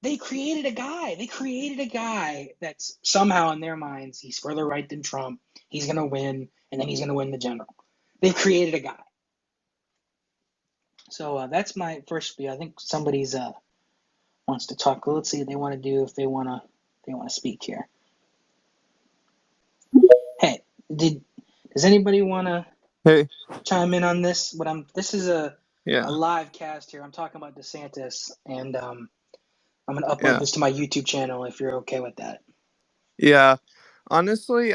They created a guy. They created a guy that's somehow in their minds he's further right than Trump. He's gonna win, and then he's gonna win the general. They've created a guy. So that's my first spiel. I think somebody's wants to talk. Let's see what they want to do if they wanna speak here. Hey, does anybody wanna Hey, chime in on this? This is a yeah, live cast here. I'm talking about DeSantis, and I'm gonna upload yeah, this to my YouTube channel if you're okay with that. yeah. Honestly,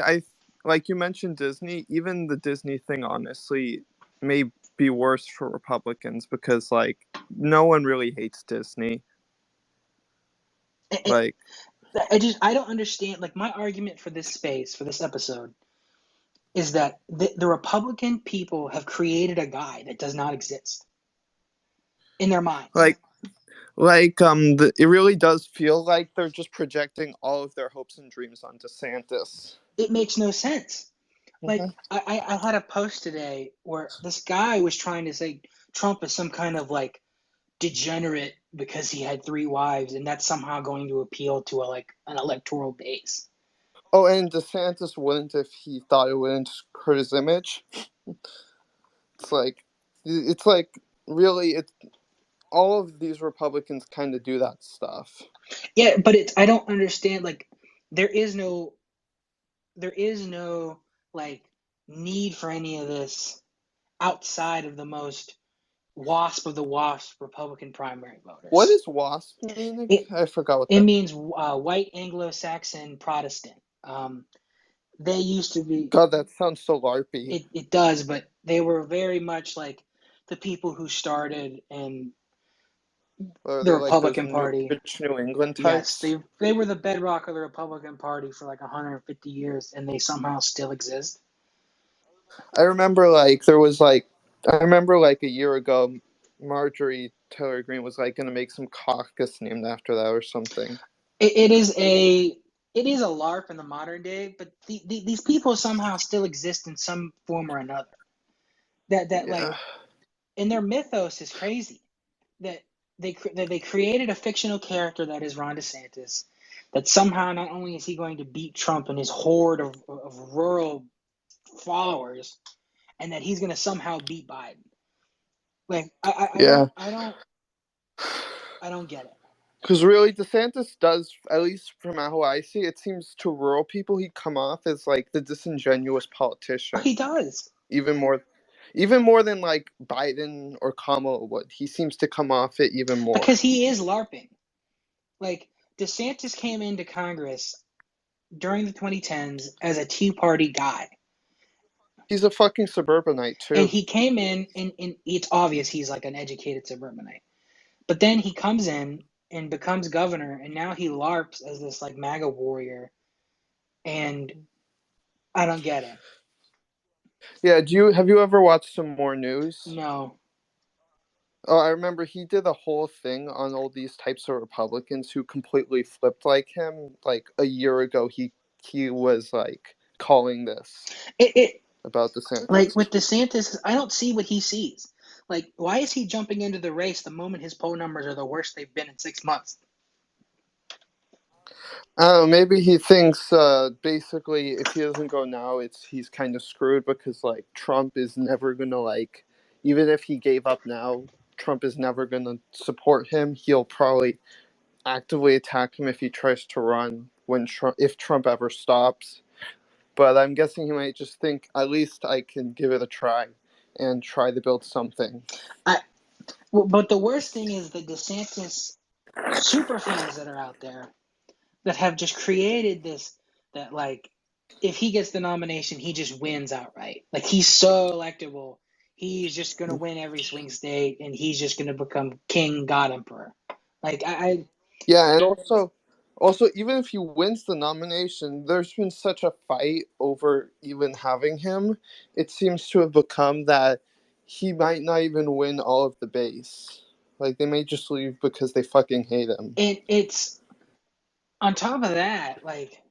like you mentioned Disney, even the Disney thing, honestly, may be worse for Republicans because, like, no one really hates Disney. I, Like, I don't understand. Like my argument for this episode, is that the Republican people have created a guy that does not exist in their minds. like, it really does feel like they're just projecting all of their hopes and dreams on DeSantis. It makes no sense. Like Hmm. I had a post today where this guy was trying to say Trump is some kind of like degenerate because he had 3 wives, and that's somehow going to appeal to an electoral base. Oh, and DeSantis wouldn't if he thought it wouldn't hurt his image. It's like, it's like really, it's all of these Republicans kind of do that stuff. Yeah, but I don't understand. Like there is no like need for any of this outside of the most WASP of the WASP Republican primary What voters. does WASP mean? It I forgot what it that. means white Anglo-Saxon Protestant. They used to be. God, that sounds so LARPy. It does, but they were very much like the people who started in Are the they like those Republican Party. rich New England Yes, types? they were the bedrock of the Republican Party for like 150 years, and they somehow still exist. I remember like a year ago, Marjorie Taylor Greene was like gonna make some caucus named after that or something. It is a LARP in the modern day, but these people somehow still exist in some form or another. That Yeah. like, and their mythos is crazy. That they created a fictional character that is Ron DeSantis. That somehow not only is he going to beat Trump and his horde of rural followers, and that he's going to somehow beat Biden. Like Yeah. I don't get it. Because really, DeSantis does, at least from how I see it, seems to rural people he come off as like the disingenuous politician. He does. Even more than like Biden or Kamala would. He seems to come off it even more. Because he is LARPing. Like DeSantis came into Congress during the 2010s as a Tea Party guy. He's a fucking suburbanite too. And he came in and it's obvious he's like an educated suburbanite. But then he comes in and becomes governor, and now he LARPs as this like MAGA warrior. And I don't get it. Yeah, have you ever watched some more news? No. Oh, I remember he did a whole thing on all these types of Republicans who completely flipped like him. Like a year ago, he was like calling this about DeSantis. Like with DeSantis, I don't see what he sees. Like, why is he jumping into the race the moment his poll numbers are the worst they've been in 6 months? I don't know, maybe he thinks basically if he doesn't go now, he's kind of screwed because like Trump is never gonna like, even if he gave up now, Trump is never gonna support him. He'll probably actively attack him if he tries to run if Trump ever stops. But I'm guessing he might just think at least I can give it a try and try to build something. But the worst thing is the DeSantis super fans that are out there that have just created this, that like if he gets the nomination, he just wins outright. Like he's so electable. He's just gonna win every swing state, and he's just gonna become king, god, emperor. Like Yeah, and also even if he wins the nomination, there's been such a fight over even having him. It seems to have become that he might not even win all of the base. Like they may just leave because they fucking hate him. and it's on top of that, like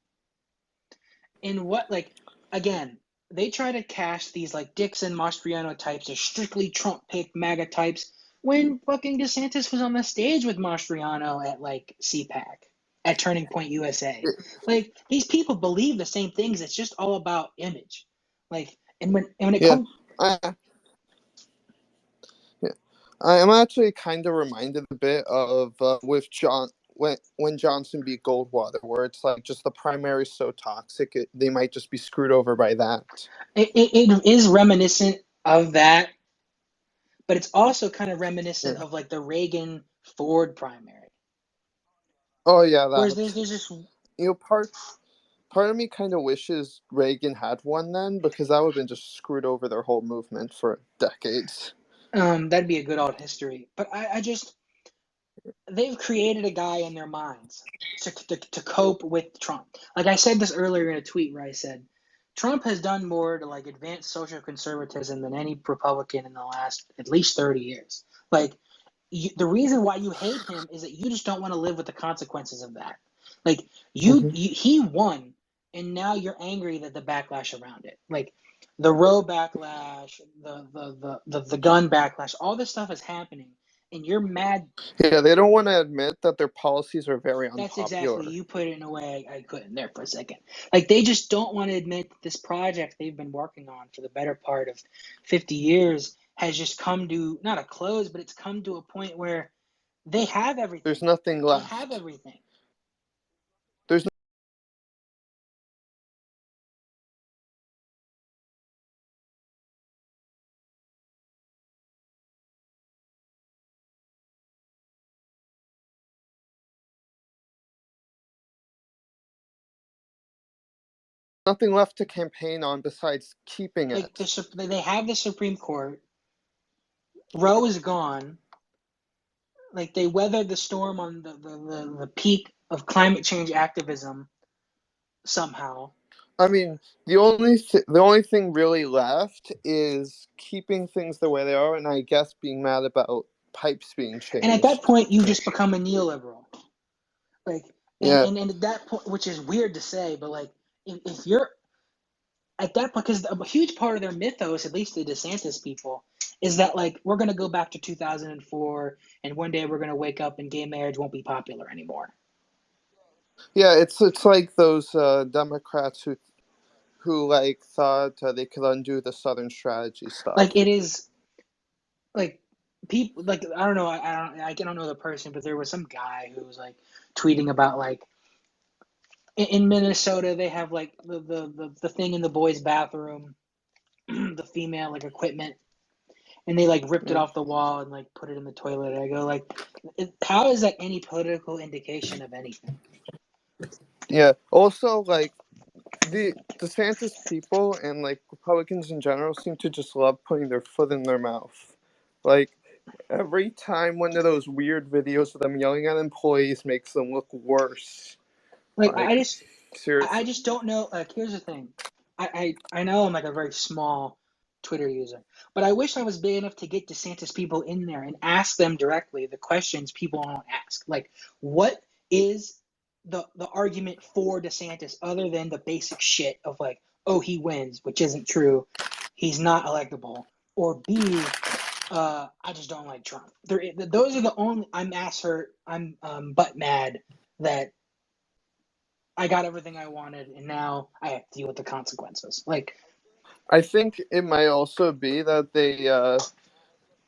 in what like again, they try to cast these like Dixon Mastriano types as strictly Trump pick MAGA types, when fucking DeSantis was on the stage with Mastriano at like CPAC at Turning Point USA. Like these people believe the same things. It's just all about image. Like and when it Yeah, comes I yeah, I'm actually kind of reminded a bit of with John when Johnson beat Goldwater, where it's like just the primary is so toxic, they might just be screwed over by that. it is reminiscent of that, but it's also kind of Yeah. reminiscent of like the Reagan Ford primary. Oh yeah, Whereas that. there's this Part of me kind of wishes Reagan had won then, because that would have been just screwed over their whole movement for decades. that'd be a good old history. But I just they've created a guy in their minds to cope with Trump. Like I said this earlier in a tweet where I said Trump has done more to like advance social conservatism than any Republican in the last at least 30 years. Like the reason why you hate him is that you just don't want to live with the consequences of that. Like Hmm. he won, and now you're angry that the backlash around it, like the Roe backlash, the gun backlash, all this stuff is happening, and you're mad. Yeah, they don't want to admit that their policies are very That's exactly, unpopular. you put it in a way I couldn't there for a second. Like they just don't want to admit that this project they've been working on for the better part of 50 years has just come to not a close, but it's come to a point where they have There's everything. nothing They have left. everything. There's nothing left to campaign on besides keeping Like it. they have the Supreme Court. Roe is gone. Like they weathered the storm on the peak of climate change activism somehow. I mean, the only thing really left is keeping things the way they are, and I guess being mad about pipes being And at that changed. point, you just become a neoliberal. Like, Yeah, and at that point, which is weird to say, but like, if you're at that point, because a huge part of their mythos, at least the DeSantis people, is that like we're gonna go back to 2004, and one day we're gonna wake up and gay marriage won't be popular anymore. yeah. It's like those Democrats who like thought they could undo the Southern strategy stuff. Like it is like people like I don't know I don't know the person, but there was some guy who was like tweeting about like in Minnesota they have like the thing in the boys' bathroom, the female like equipment, and they like ripped it Yeah, off the wall and like put it in the toilet. And I go like, how is that any political indication of anything? yeah. Also, like the DeSantis people and like Republicans in general seem to just love putting their foot in their mouth. Like every time one of those weird videos of them yelling at employees makes them look worse. Like Like I seriously. just don't know. Like here's the thing, I know I'm like a very small Twitter user, but I wish I was big enough to get DeSantis people in there and ask them directly the questions people don't ask. Like what is the argument for DeSantis other than the basic shit of like, oh, he wins, which isn't true, he's not electable, or B, I just don't like Trump. Those are the only. I'm ass hurt. I'm butt mad that I got everything I wanted, and now I have to deal with the consequences. Like, I think it might also be that they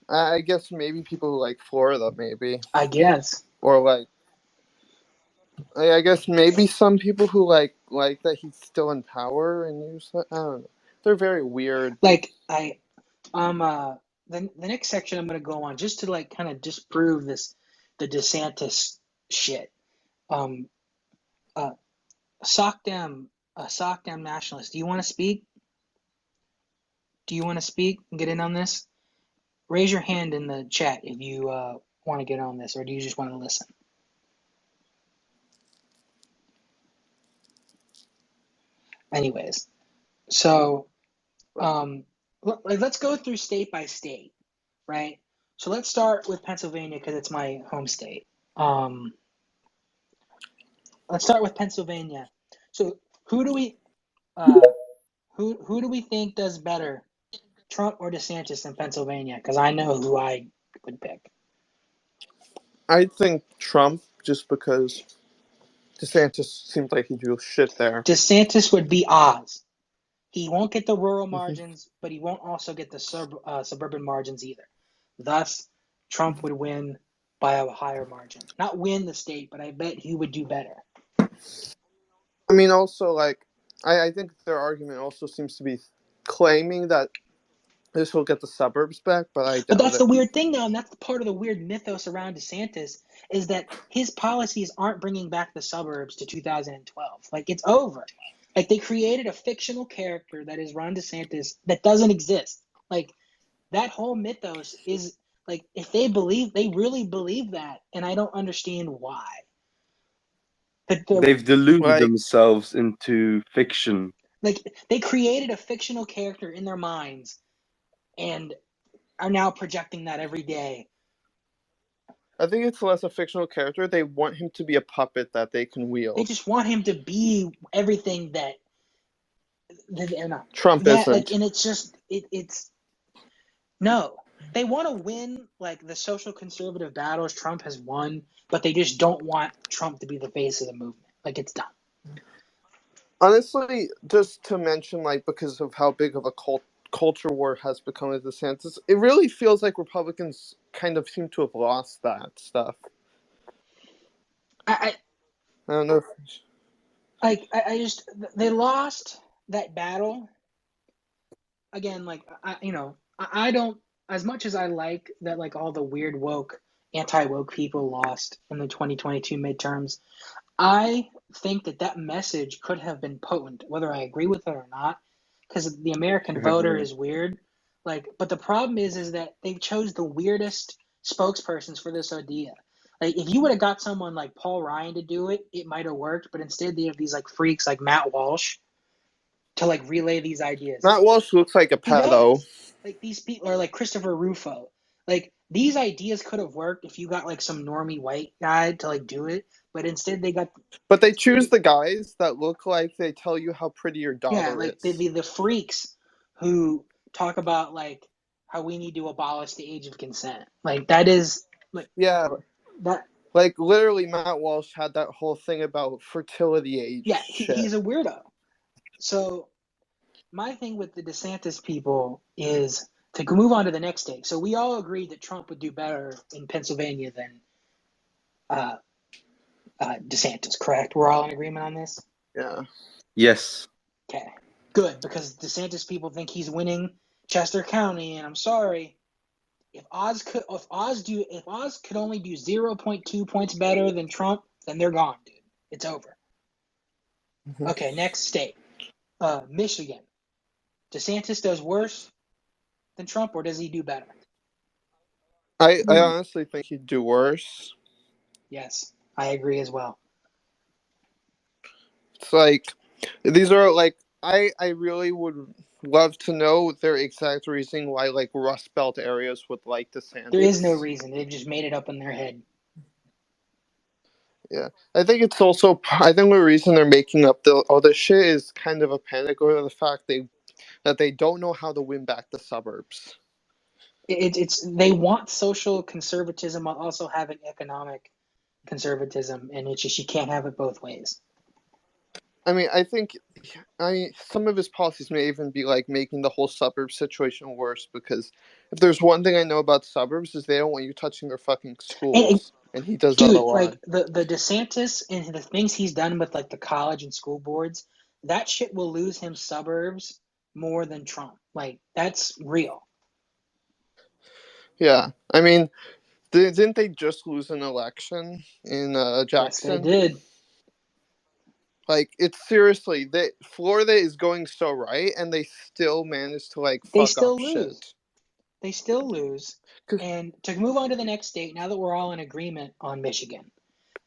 I guess maybe people who like Florida maybe. I guess, Or like I guess maybe some people who like that he's still in power and use that. I don't know. They're very weird. like um, the next section I'm gonna go on just to like kind of disprove this, the DeSantis shit. Um, uh, sock them nationalists. Do you want to speak? Do you want to speak and get in on this? Raise your hand in the chat if you want to get on this, or do you just want to listen? Anyways, so um, let's go through state by state, right? So let's start with Pennsylvania because it's my home state. Um, let's start with Pennsylvania. So who do we uh, who do we think does better, Trump or DeSantis in Pennsylvania? Because I know who I would pick? I think Trump, just because DeSantis seems like he do shit there. DeSantis would be Oz. He won't get the rural Hmm. margins, but he won't also get the suburban margins either. Thus, Trump would win by a higher margin. Not win the state, but I bet he would do better. I mean, also, like, I think their argument also seems to be claiming that this will get the suburbs back, but I But doubt that's the it. weird thing, though, and that's part of the weird mythos around DeSantis is that his policies aren't bringing back the suburbs to 2012. Like, it's over. Like, they created a fictional character that is Ron DeSantis that doesn't exist. Like, that whole mythos is like, if they really believe that, and I don't understand why. But They've deluded Like, themselves into fiction. like they created a fictional character in their minds and are now projecting that every day. I think it's less a fictional character. They want him to be a puppet that they can They wield. just want him to be everything that they're not. Trump Yeah, isn't. like, and it's just it's no. They want to win like the social conservative battles Trump has won, but they just don't want Trump to be the face of the movement. Like, it's done. Honestly, just to mention, like, because of how big of a culture war has become with DeSantis, it really feels like Republicans kind of seem to have lost that stuff. I I don't know. I just they lost that battle again. Like, I don't, as much as I like that, like, all the weird woke anti-woke people lost in the 2022 midterms. I think that message could have been potent, whether I agree with it or not, because the American voter is weird. Like, but the problem is that they chose the weirdest spokespersons for this idea. Like, if you would have got someone like Paul Ryan to do it, it might have worked. But instead, they have these like freaks like Matt Walsh to like relay these ideas. Matt Walsh looks like a He pedo. does. Like, these people are like Christopher Rufo. Like, these ideas could have worked if you got like some normie white guy to like do it, but instead they got, But they choose the guys that look like they tell you how pretty your yeah, daughter like is. the freaks who talk about like how we need to abolish the age of consent. Like, that is like Yeah, that. like literally Matt Walsh had that whole thing about fertility age Yeah, shit. he's a weirdo. So my thing with the DeSantis people is to move on to the next state. So we all agreed that Trump would do better in Pennsylvania than uh, DeSantis, correct? We're all in agreement on this? Yeah. Yes. Okay, good, because DeSantis people think he's winning Chester County, and I'm sorry. If Oz could only do 0.2 points better than Trump, then they're gone, dude. It's over. Mm-hmm. Okay, next state. Michigan. DeSantis does worse than Trump, or does he do better? I honestly think he'd do worse. Yes, I agree as well. It's like these are like I really would love to know their exact reasoning why like Rust Belt areas would like DeSantis. There is no reason. They've just made it up in their head. Yeah, I think it's also. I think the reason they're making up all this shit is kind of a panic over the fact that they don't know how to win back the suburbs. It's they want social conservatism while also having economic conservatism, and it's just you can't have it both ways. I mean, I think some of his policies may even be like making the whole suburb situation worse because if there's one thing I know about suburbs is they don't want you touching their fucking schools, and he does that a Dude, lot. like the DeSantis and the things he's done with like the college and school boards, that shit will lose him suburbs more than Trump. Like, that's real. Yeah, I mean, didn't they just lose an election in Yes, they Jackson? did. Like, it's seriously, Florida is going so right, and they still manage to like They fuck still up lose. shit. They still lose. And to move on to the next state, now that we're all in agreement on Michigan,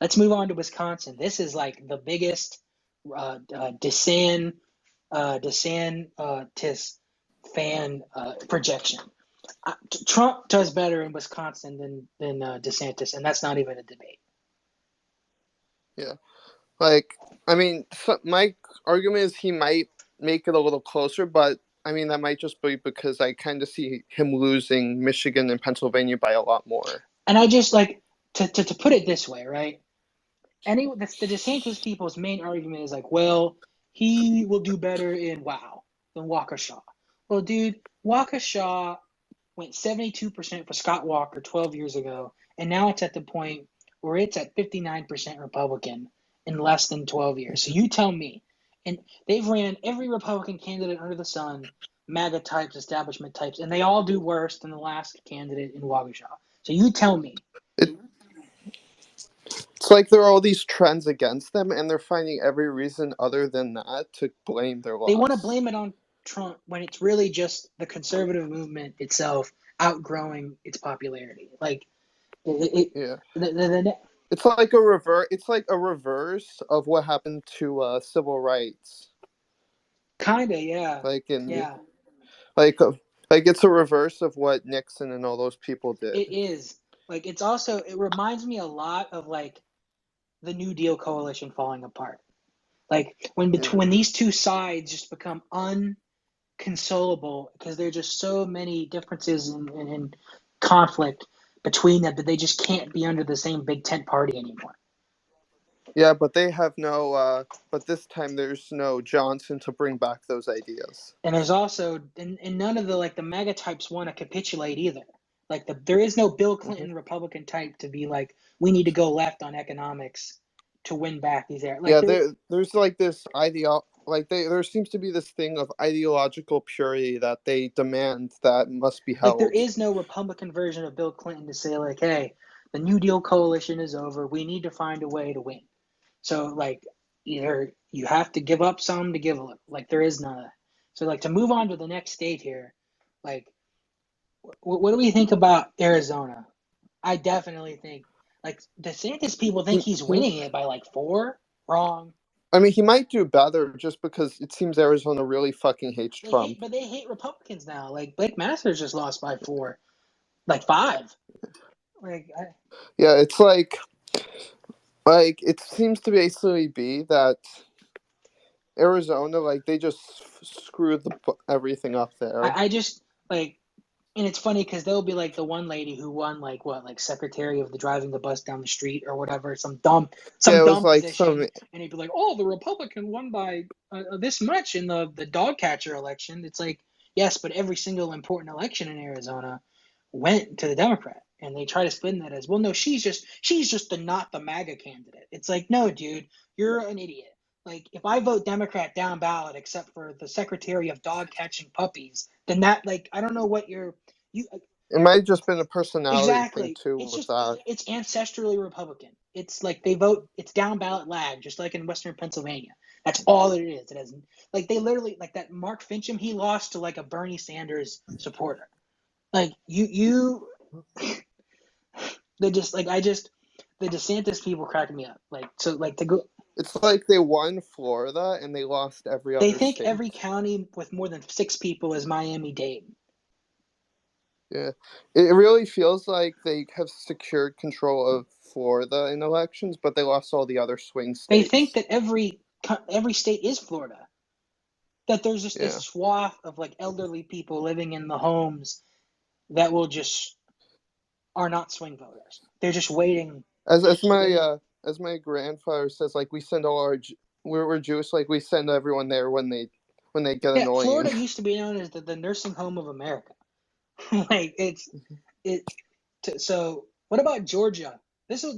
let's move on to Wisconsin. This is like the biggest DeSantis fan projection. Trump does better in Wisconsin than DeSantis, and that's not even a debate. Yeah, like I mean, my argument is he might make it a little closer, but I mean, that might just be because I kind of see him losing Michigan and Pennsylvania by a lot more. And I just like to put it this way, right? The DeSantis people's main argument is like, well, he will do better in WoW than Waukesha. Well, dude, Waukesha went 72% for Scott Walker 12 years ago, and now it's at the point where it's at 59% Republican in less than 12 years. So you tell me. And they've ran every Republican candidate under the sun, MAGA types, establishment types, and they all do worse than the last candidate in Waukesha. So you tell me. It's like there are all these trends against them, and they're finding every reason other than that to blame their loss. They want to blame it on Trump when it's really just the conservative movement itself outgrowing its popularity. Like, yeah. It's like a reverse of what happened to civil rights. Kinda, yeah. Like yeah. Like it's a reverse of what Nixon and all those people did. It is. Like, it reminds me a lot of like the New Deal coalition falling apart. Like when these two sides just become unconsolable because there are just so many differences and conflict between them that they just can't be under the same big tent party anymore. Yeah, but they have no. But this time there's no Johnson to bring back those ideas. And there's also and none of the MAGA types want to capitulate either. Like there is no Bill Clinton Republican type to be like, we need to go left on economics to win back these areas. Like, there's like this there seems to be this thing of ideological purity that they demand that must be held. Like there is no Republican version of Bill Clinton to say like, hey, the New Deal coalition is over. We need to find a way to win. So like either you have to give up some to give a little. Like there is none of that. So like to move on to the next state here, like what do we think about Arizona? I definitely think like DeSantis people think he's winning it by like 4. Wrong. I mean, he might do better just because it seems Arizona really fucking hates Trump. But they hate Republicans now. Like Blake Masters just lost by 4, like 5. Yeah, it's like it seems to basically be that Arizona, like they just screwed everything up there. I just like. And it's funny because there'll be like the one lady who won like secretary of the driving the bus down the street or whatever, some dumb position, and he'd be like, "Oh, the Republican won by this much in the dog catcher election." It's like, yes, but every single important election in Arizona went to the Democrat, and they try to spin that as, well, no, she's just not the MAGA candidate. It's like, no, dude, you're an idiot. Like, if I vote Democrat down ballot, except for the Secretary of Dog Catching Puppies, then that, like, I don't know what you. It might have just been a personality thing too. It's ancestrally Republican. It's like they vote. It's down ballot lag, just like in Western Pennsylvania. That's all that it is. It has like they literally like that Mark Fincham. He lost to like a Bernie Sanders supporter. Like the DeSantis people crack me up. Like so like to go. It's like they won Florida and they lost every other state. They think state. Every county with more than 6 people is Miami-Dade. Yeah, it really feels like they have secured control of Florida in elections, but they lost all the other swing states. They think that every state is Florida. That there's just this swath of like elderly people living in the homes that will just are not swing voters. They're just waiting. As my grandfather says, like we send all our we're Jewish, like we send everyone there when they get annoying. Florida used to be known as the nursing home of America. Like so what about Georgia? This is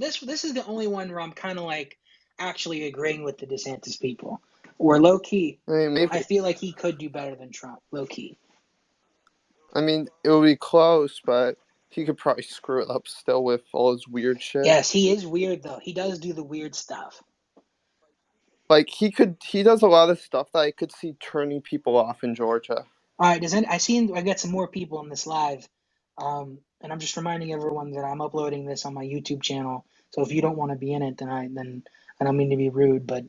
the only one where I'm kind of like actually agreeing with the DeSantis people. Or low key, I feel like he could do better than Trump. Low key. I mean, it would be close, but he could probably screw it up still with all his weird shit. Yes, he is weird though. He does do the weird stuff. Like he does a lot of stuff that I could see turning people off in Georgia. All right, I got some more people in this live, and I'm just reminding everyone that I'm uploading this on my YouTube channel. So if you don't want to be in it, then I don't mean to be rude, but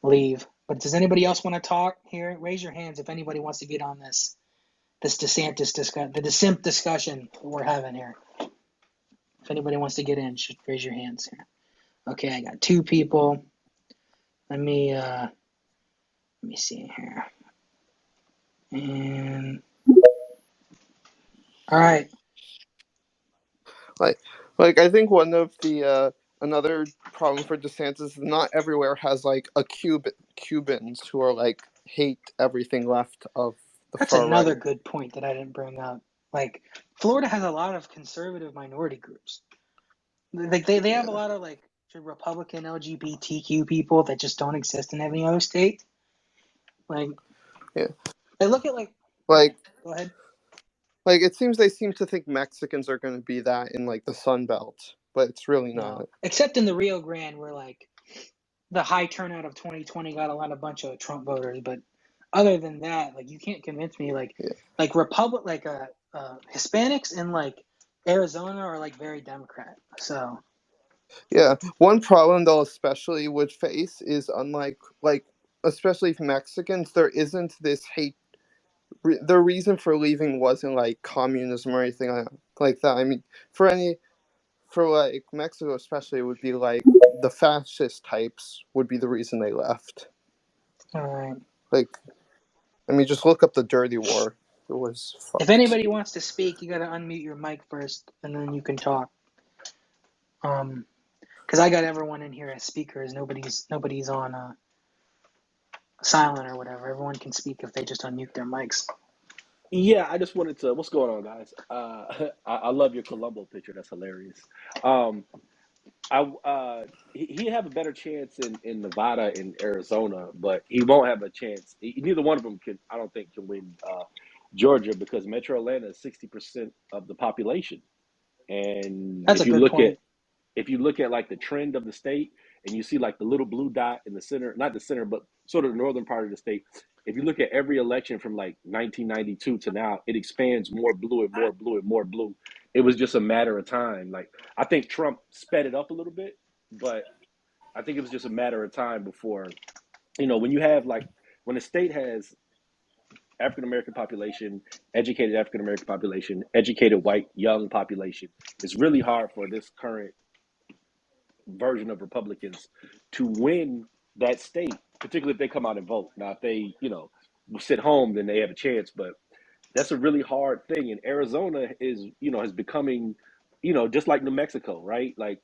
leave. But does anybody else want to talk here? Raise your hands if anybody wants to get on this DeSantis the DeSimp discussion we're having here. If anybody wants to get in, just raise your hands here. Okay, I got 2 people. Let me see here. And all right. Like I think one of the another problem for DeSantis is not everywhere has like a Cubans who are like hate everything left of the That's far another right. good point that I didn't bring up. Like Florida has a lot of conservative minority groups. Like they have a Yeah, lot of like Republican LGBTQ people that just don't exist in any other state. Like yeah. I look at like Like go ahead. like it seems they seem to think Mexicans are going to be that in like the Sun Belt, but it's really No. not. Except in the Rio Grande where like the high turnout of 2020 got a bunch of Trump voters, but other than that, like you can't convince me Yeah. like Republic Hispanics in like Arizona are like very Democrat. So Yeah. One problem they'll especially would face is unlike like especially for Mexicans, there isn't this hate. The reason for leaving wasn't like communism or anything like that. I mean, for any for like Mexico especially, it would be like the fascist types would be the reason they left. all right. Like, I mean, just look up the Dirty War. It was If fucked. anybody wants to speak, you got to unmute your mic first, and then you can talk. Because I got everyone in here as speakers. Nobody's on silent or whatever. Everyone can speak if they just unmute their mics. Yeah, I just wanted to. What's going on, guys? I love your Columbo picture. That's hilarious. Um, he have a better chance in Nevada and Arizona, but he won't have a chance. Neither one of them can. I don't think can win Georgia because Metro Atlanta is 60% of the population, and That's a good point. if you look at like the trend of the state and you see like the little blue dot in the center, not the center, but sort of the northern part of the state, if you look at every election from like 1992 to now, it expands more blue and more blue and more blue. It was just a matter of time. Like I think Trump sped it up a little bit, but I think it was just a matter of time before, when you have like when a state has African American population, educated African American population, educated white young population, it's really hard for this current version of Republicans to win that state, particularly if they come out and vote. Now, if they, sit home, then they have a chance. But that's a really hard thing. And Arizona is becoming, just like New Mexico, right? Like,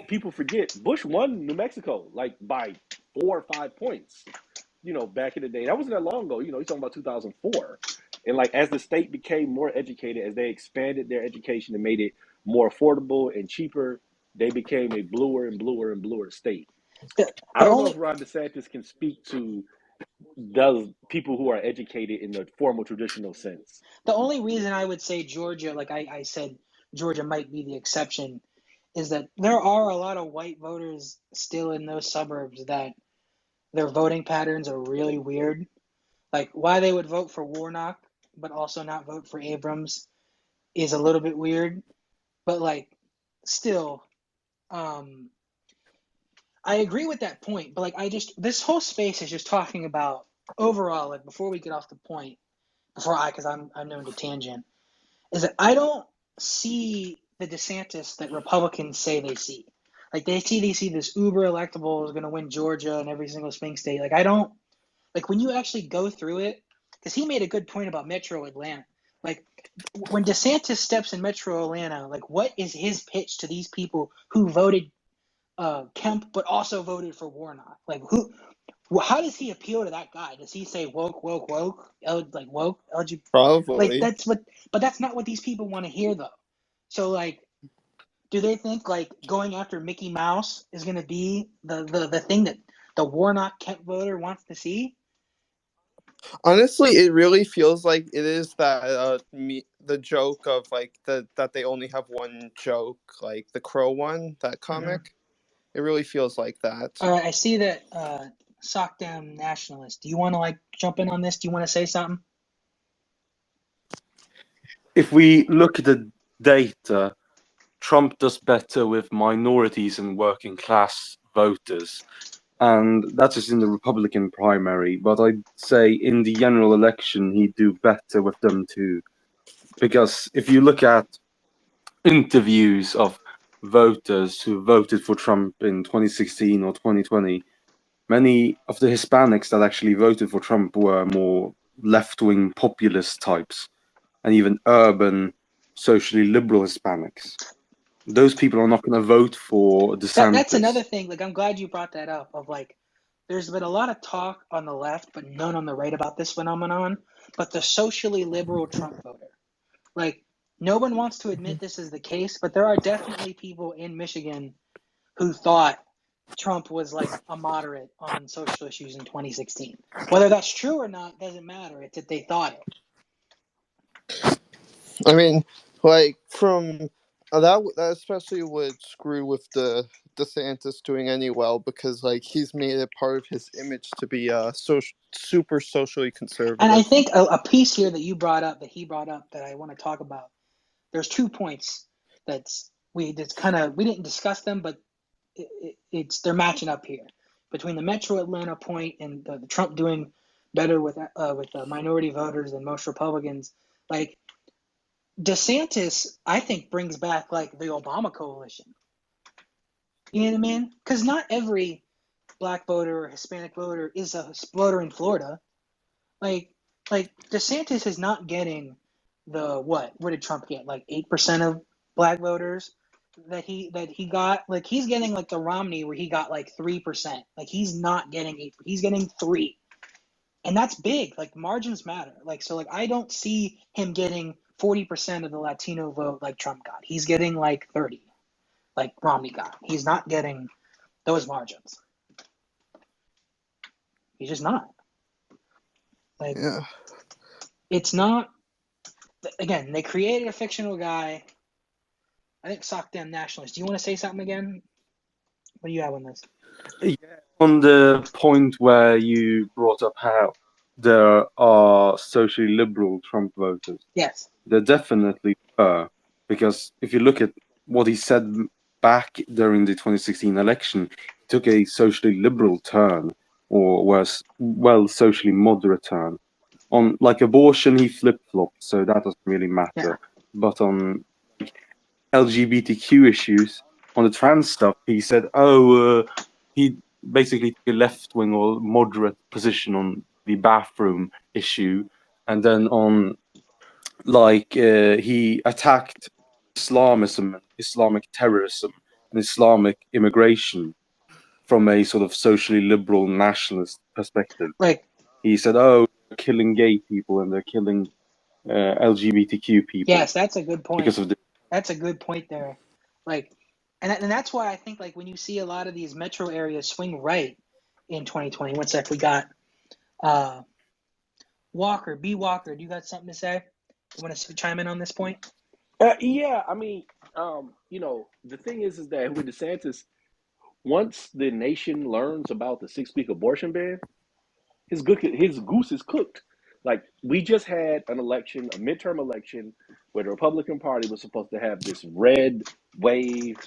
people forget Bush won New Mexico like by 4 or 5 points. Back in the day, that wasn't that long ago. You're talking about 2004. And like as the state became more educated, as they expanded their education and made it more affordable and cheaper, they became a bluer and bluer and bluer state. The, I the don't know if only Ron DeSantis can speak to those people who are educated in the formal traditional sense. the only reason I would say Georgia, like I said, Georgia might be the exception, is that there are a lot of white voters still in those suburbs that their voting patterns are really weird. Like why they would vote for Warnock but also not vote for Abrams is a little bit weird. But like still, um, I agree with that point. But like this whole space is just talking about overall. Like before we get off the point, because I'm known to tangent, is that I don't see the DeSantis that Republicans say they see. Like they see this uber electable is going to win Georgia and every single swing state. Like I don't like when you actually go through it, because he made a good point about Metro Atlanta. Like when DeSantis steps in Metro Atlanta, like what is his pitch to these people who voted Kemp but also voted for Warnock? Like who? How does he appeal to that guy? Does he say woke, woke, woke, like woke, LGBT? Like Probably. but that's not what these people want to hear though. So like, do they think like going after Mickey Mouse is going to be the thing that the Warnock Kemp voter wants to see? Honestly, it really feels like it is that the joke of like that they only have one joke, like the Crow one, that Mm-hmm. comic. It really feels like that. All right, I see that sock down nationalist. Do you want to like jump in on this? Do you want to say something? If we look at the data, Trump does better with minorities and working class voters. And that is in the Republican primary. But I'd say in the general election, he'd do better with them too. Because if you look at interviews of voters who voted for Trump in 2016 or 2020, many of the Hispanics that actually voted for Trump were more left-wing populist types and even urban, socially liberal Hispanics. Those people are not going to vote for DeSantis. That's another thing. Like, I'm glad you brought that up. Of like, there's been a lot of talk on the left, but none on the right about this phenomenon. But the socially liberal Trump voter, like, no one wants to admit this is the case, but there are definitely people in Michigan who thought Trump was like a moderate on social issues in 2016. Whether that's true or not doesn't matter. It's that they thought it. I mean, like from that especially would screw with the DeSantis doing any well, because like he's made it part of his image to be super socially conservative. And I think a piece here that you brought up, that he brought up, that I want to talk about. There's 2 points we didn't discuss them, but they're matching up here between the Metro Atlanta point and the Trump doing better with minority voters than most Republicans. Like, DeSantis, I think, brings back like the Obama coalition. You know what I mean? Because not every black voter or Hispanic voter is a voter in Florida. Like DeSantis is not getting the what? What did Trump get? Like 8% of black voters that he got. Like, he's getting like the Romney where he got like 3%. Like, he's not getting 8. He's getting 3, and that's big. Like, margins matter. Like, so like I don't see him getting 40% of the Latino vote like Trump got. He's getting like 30, like Romney got. He's not getting those margins. He's just not. Like, Yeah. It's not. Again, they created a fictional guy. I think sock them nationalists. Do you want to say something again? What do you have on this? Yeah, on the point where you brought up how there are socially liberal Trump voters. Yes. There definitely were, because if you look at what he said back during the 2016 election, he took a socially liberal turn, or was, well, socially moderate turn. On like abortion, he flip-flopped, so that doesn't really matter. Yeah. But on LGBTQ issues, on the trans stuff, he said, he basically took a left-wing or moderate position on the bathroom issue, and then on he attacked Islamism, Islamic terrorism, and Islamic immigration from a sort of socially liberal nationalist perspective. Like, he said, "Oh, they're killing gay people and they're killing LGBTQ people." Yes, that's a good point. Because of that's a good point there. Like, and that's why I think like when you see a lot of these metro areas swing right in 2020. One sec, we got Walker, B. Walker. Do you got something to say? You want to chime in on this point? Yeah, I mean, the thing is that with DeSantis, once the nation learns about the 6-week abortion ban, his goose is cooked. Like, we just had an election, a midterm election, where the Republican Party was supposed to have this red wave.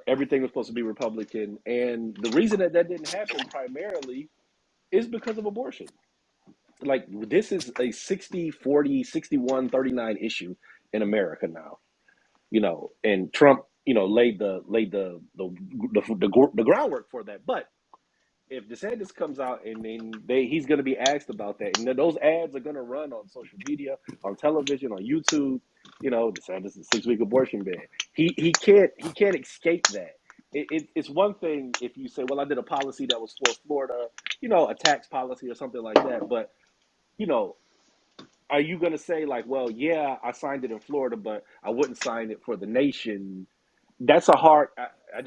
Everything was supposed to be Republican, and the reason that didn't happen primarily is because of abortion. Like, this is a 60-40, 61-39 issue in America now. And Trump, laid the groundwork for that. But if DeSantis comes out and then he's going to be asked about that, and then those ads are going to run on social media, on television, on YouTube. DeSantis is 6-week abortion ban. He can't escape that. It's one thing if you say, well, I did a policy that was for Florida, a tax policy or something like that. But are you going to say like, well, yeah, I signed it in Florida, but I wouldn't sign it for the nation? That's a hard.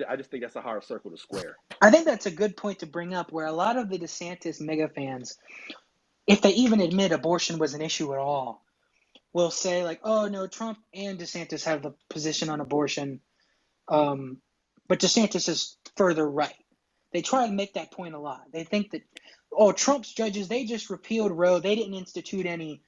I just think that's a hard circle to square. I think that's a good point to bring up, where a lot of the DeSantis mega fans, if they even admit abortion was an issue at all, will say like, oh no, Trump and DeSantis have the position on abortion, but DeSantis is further right. They try to make that point a lot. They think that, Trump's judges, they just repealed Roe. They didn't institute any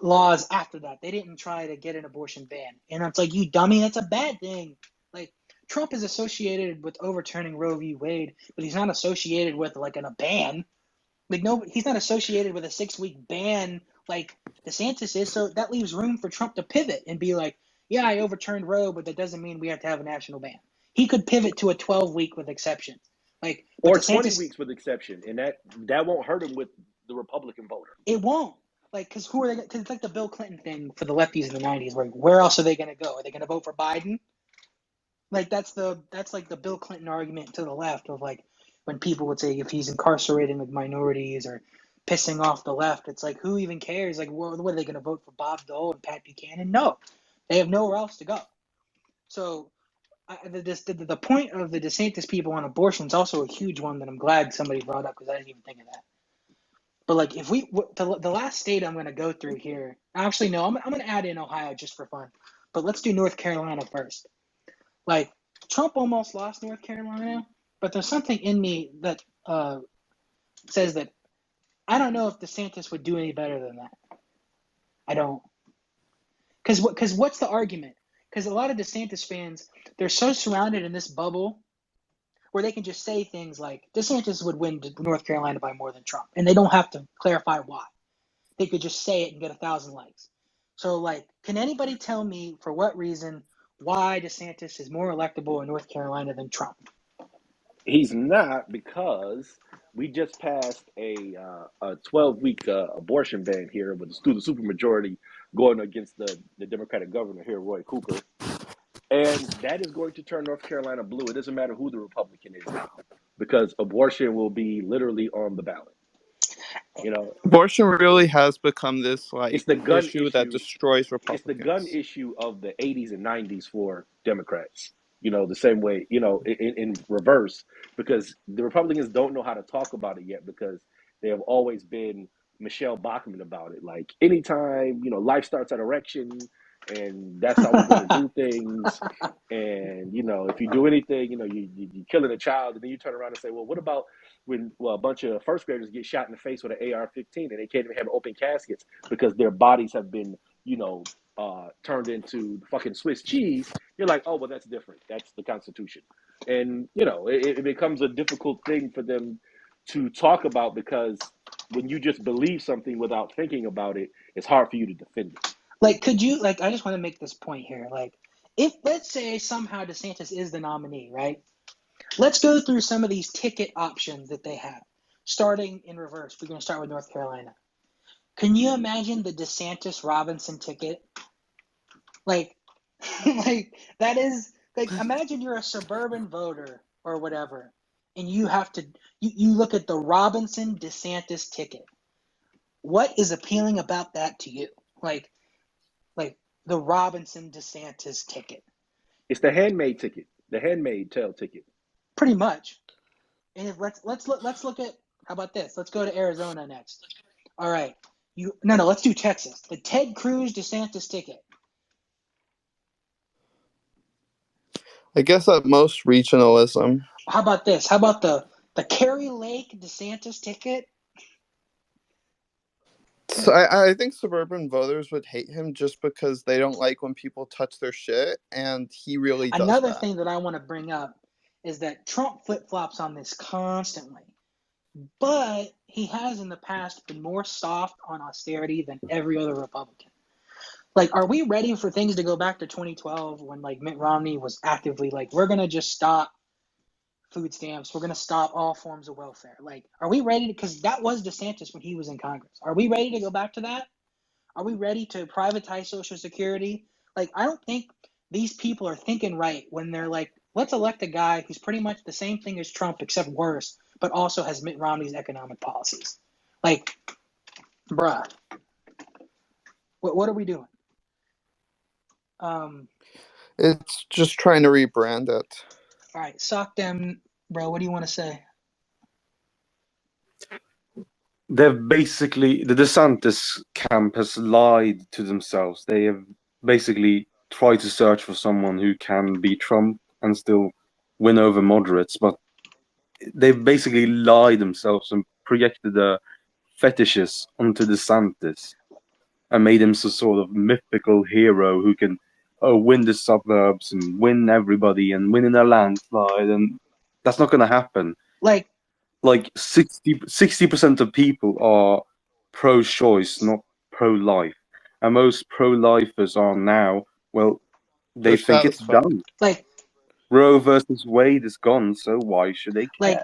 laws after that. They didn't try to get an abortion ban. And it's like, you dummy, that's a bad thing. Like, Trump is associated with overturning Roe v. Wade, but he's not associated with like a ban. Like, no, he's not associated with a 6-week ban like DeSantis is. So that leaves room for Trump to pivot and be like, yeah, I overturned Roe, but that doesn't mean we have to have a national ban. He could pivot to a 12-week with exceptions. Like, or DeSantis, 20 weeks with exception, and that won't hurt him with the Republican voter. It won't. Like, because who are they? Because it's like the Bill Clinton thing for the lefties in the '90s. Like, where else are they going to go? Are they going to vote for Biden? Like, that's like the Bill Clinton argument to the left of like when people would say if he's incarcerating like minorities or pissing off the left, it's like who even cares? Like, what are they going to vote for Bob Dole and Pat Buchanan? No, they have nowhere else to go. So the point of the DeSantis people on abortion is also a huge one that I'm glad somebody brought up because I didn't even think of that. But like if the last state I'm going to go through here, actually no, I'm going to add in Ohio just for fun. But let's do North Carolina first. Like Trump almost lost North Carolina, but there's something in me that says that I don't know if DeSantis would do any better than that. I don't. Because what's the argument? Because a lot of DeSantis fans, they're so surrounded in this bubble where they can just say things like DeSantis would win North Carolina by more than Trump, and they don't have to clarify why. They could just say it and get 1,000 likes. So, like, can anybody tell me for what reason why DeSantis is more electable in North Carolina than Trump? He's not, because we just passed a 12-week abortion ban here with the supermajority going against the Democratic governor here, Roy Cooper. And that is going to turn North Carolina blue. It doesn't matter who the Republican is now, because abortion will be literally on the ballot. You know, Abortion really has become this like it's the gun issue that destroys Republicans. It's the gun issue of the 80s and 90s for Democrats. You know, the same way, you know, in reverse, because the Republicans don't know how to talk about it yet because they have always been Michelle Bachmann about it. Like anytime, you know, life starts at erection and that's how we're going to do things. And, you know, if you do anything, you know, you're killing a child, and then you turn around and say, well, what about when a bunch of first graders get shot in the face with an AR-15 and they can't even have open caskets because their bodies have been, you know, turned into fucking Swiss cheese. You're like, oh, well, that's different. That's the Constitution. And, you know, it becomes a difficult thing for them to talk about, because when you just believe something without thinking about it, it's hard for you to defend it. Like, could you, like, I just want to make this point here. Like, if, let's say somehow DeSantis is the nominee, right? Let's go through some of these ticket options that they have, starting in reverse. We're going to start with North Carolina. Can you imagine the DeSantis Robinson ticket? Like, like that is, like, imagine you're a suburban voter or whatever, and you have to, you look at the Robinson DeSantis ticket. What is appealing about that to you? Like the Robinson DeSantis ticket. It's the handmade ticket, the handmade tail ticket. Pretty much. And if let's look at, how about this? Let's go to Arizona next. All right. Let's do Texas. The Ted Cruz DeSantis ticket. I guess at most regionalism. How about this? How about the Kerry Lake DeSantis ticket? So I think suburban voters would hate him just because they don't like when people touch their shit, and he really does Another that. thing that I want to bring up is that Trump flip-flops on this constantly. But he has in the past been more soft on austerity than every other Republican. Like, are we ready for things to go back to 2012 when, like, Mitt Romney was actively like, we're going to just stop food stamps, we're going to stop all forms of welfare? Like, are we ready to, because that was DeSantis when he was in Congress. Are we ready to go back to that? Are we ready to privatize Social Security? Like, I don't think these people are thinking right when they're like, let's elect a guy who's pretty much the same thing as Trump except worse, but also has Mitt Romney's economic policies. Like, bruh, what are we doing? It's just trying to rebrand it. All right, sock them, bro. What do you want to say? They've basically, the DeSantis camp has lied to themselves. They have basically tried to search for someone who can beat Trump and still win over moderates, but they've basically lied themselves and projected the fetishes onto DeSantis and made him some sort of mythical hero who can win the suburbs and win everybody and win in a landslide, and that's not going to happen. Like 60% of people are pro-choice, not pro-life, and most pro-lifers are now, well, they think it's done. Like, Roe versus Wade is gone, so why should they care? Like,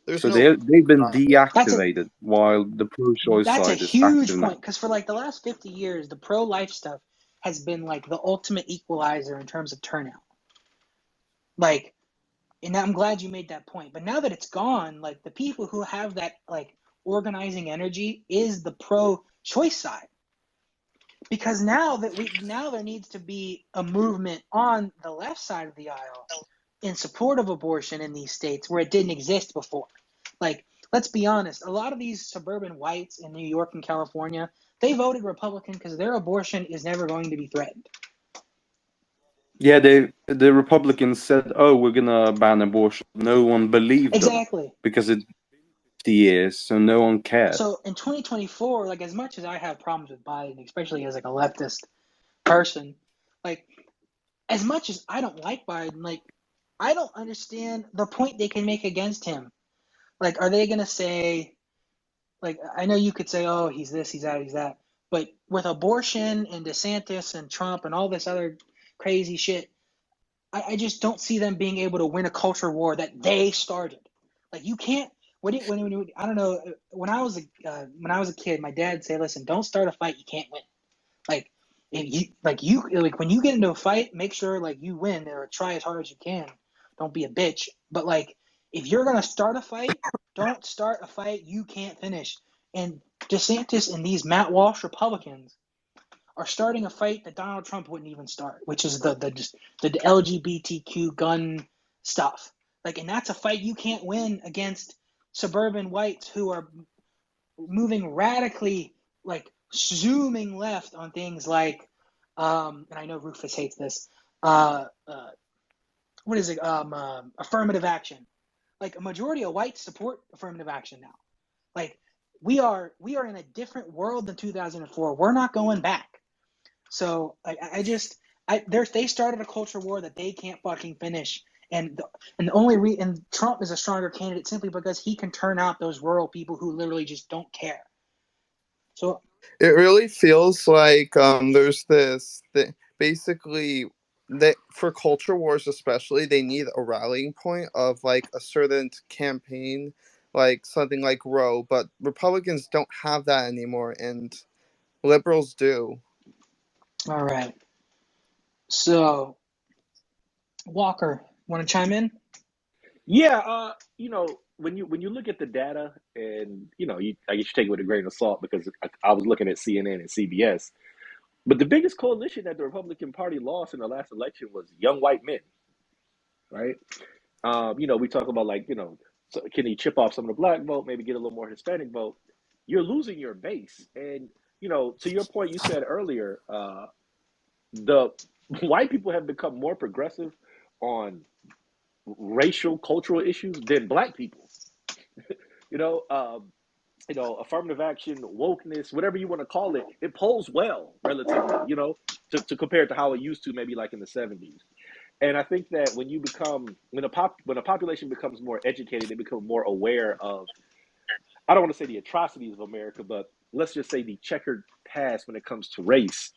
There's So no. they've been That's a deactivated while the pro-choice that's a side is active huge now. point because for like the last 50 years, the pro-life stuff has been like the ultimate equalizer in terms of turnout. Like, and I'm glad you made that point. But now that it's gone, like the people who have that like organizing energy is the pro-choice side. Because now there needs to be a movement on the left side of the aisle in support of abortion in these states where it didn't exist before. Like, let's be honest, a lot of these suburban whites in New York and California, they voted Republican because their abortion is never going to be threatened. Yeah, the Republicans said, "Oh, we're gonna ban abortion." No one believed them Exactly. because it's 50 years, so no one cared. So in 2024, like as much as I have problems with Biden, especially as like a leftist person, like as much as I don't like Biden, like I don't understand the point they can make against him. Like, are they gonna say, like, I know you could say, oh, he's this, he's that, he's that, but with abortion and DeSantis and Trump and all this other crazy shit, I just don't see them being able to win a culture war that they started. Like, you can't. I don't know. When I was a kid, my dad would say, "Listen, don't start a fight you can't win." Like, if when you get into a fight, make sure like you win or try as hard as you can. Don't be a bitch. But like, if you're gonna start a fight, don't start a fight you can't finish. And DeSantis and these Matt Walsh Republicans are starting a fight that Donald Trump wouldn't even start, which is the LGBTQ gun stuff. Like, and that's a fight you can't win against suburban whites who are moving radically, like zooming left on things like, and I know Rufus hates this. What is it? Affirmative action. Like a majority of whites support affirmative action now. Like we are in a different world than 2004. We're not going back. So they started a culture war that they can't fucking finish, and Trump is a stronger candidate simply because he can turn out those rural people who literally just don't care. So It really feels like there's basically that for culture wars especially they need a rallying point of like a certain campaign, like something like Roe, but Republicans don't have that anymore, and liberals do. all right. So Walker, want to chime in? Yeah, when you look at the data, and I guess you take it with a grain of salt because I was looking at CNN and CBS, but the biggest coalition that the Republican Party lost in the last election was young white men, right? We talk about like, so can he chip off some of the black vote, maybe get a little more Hispanic vote? You're losing your base, and to your point, you said earlier, the white people have become more progressive on racial, cultural issues than black people. You know, um, affirmative action, wokeness, whatever you want to call it, it polls well relatively, to compare to how it used to maybe like in the 70s. And I think that when a population becomes more educated, they become more aware of, I don't want to say the atrocities of America, but let's just say the checkered past when it comes to race.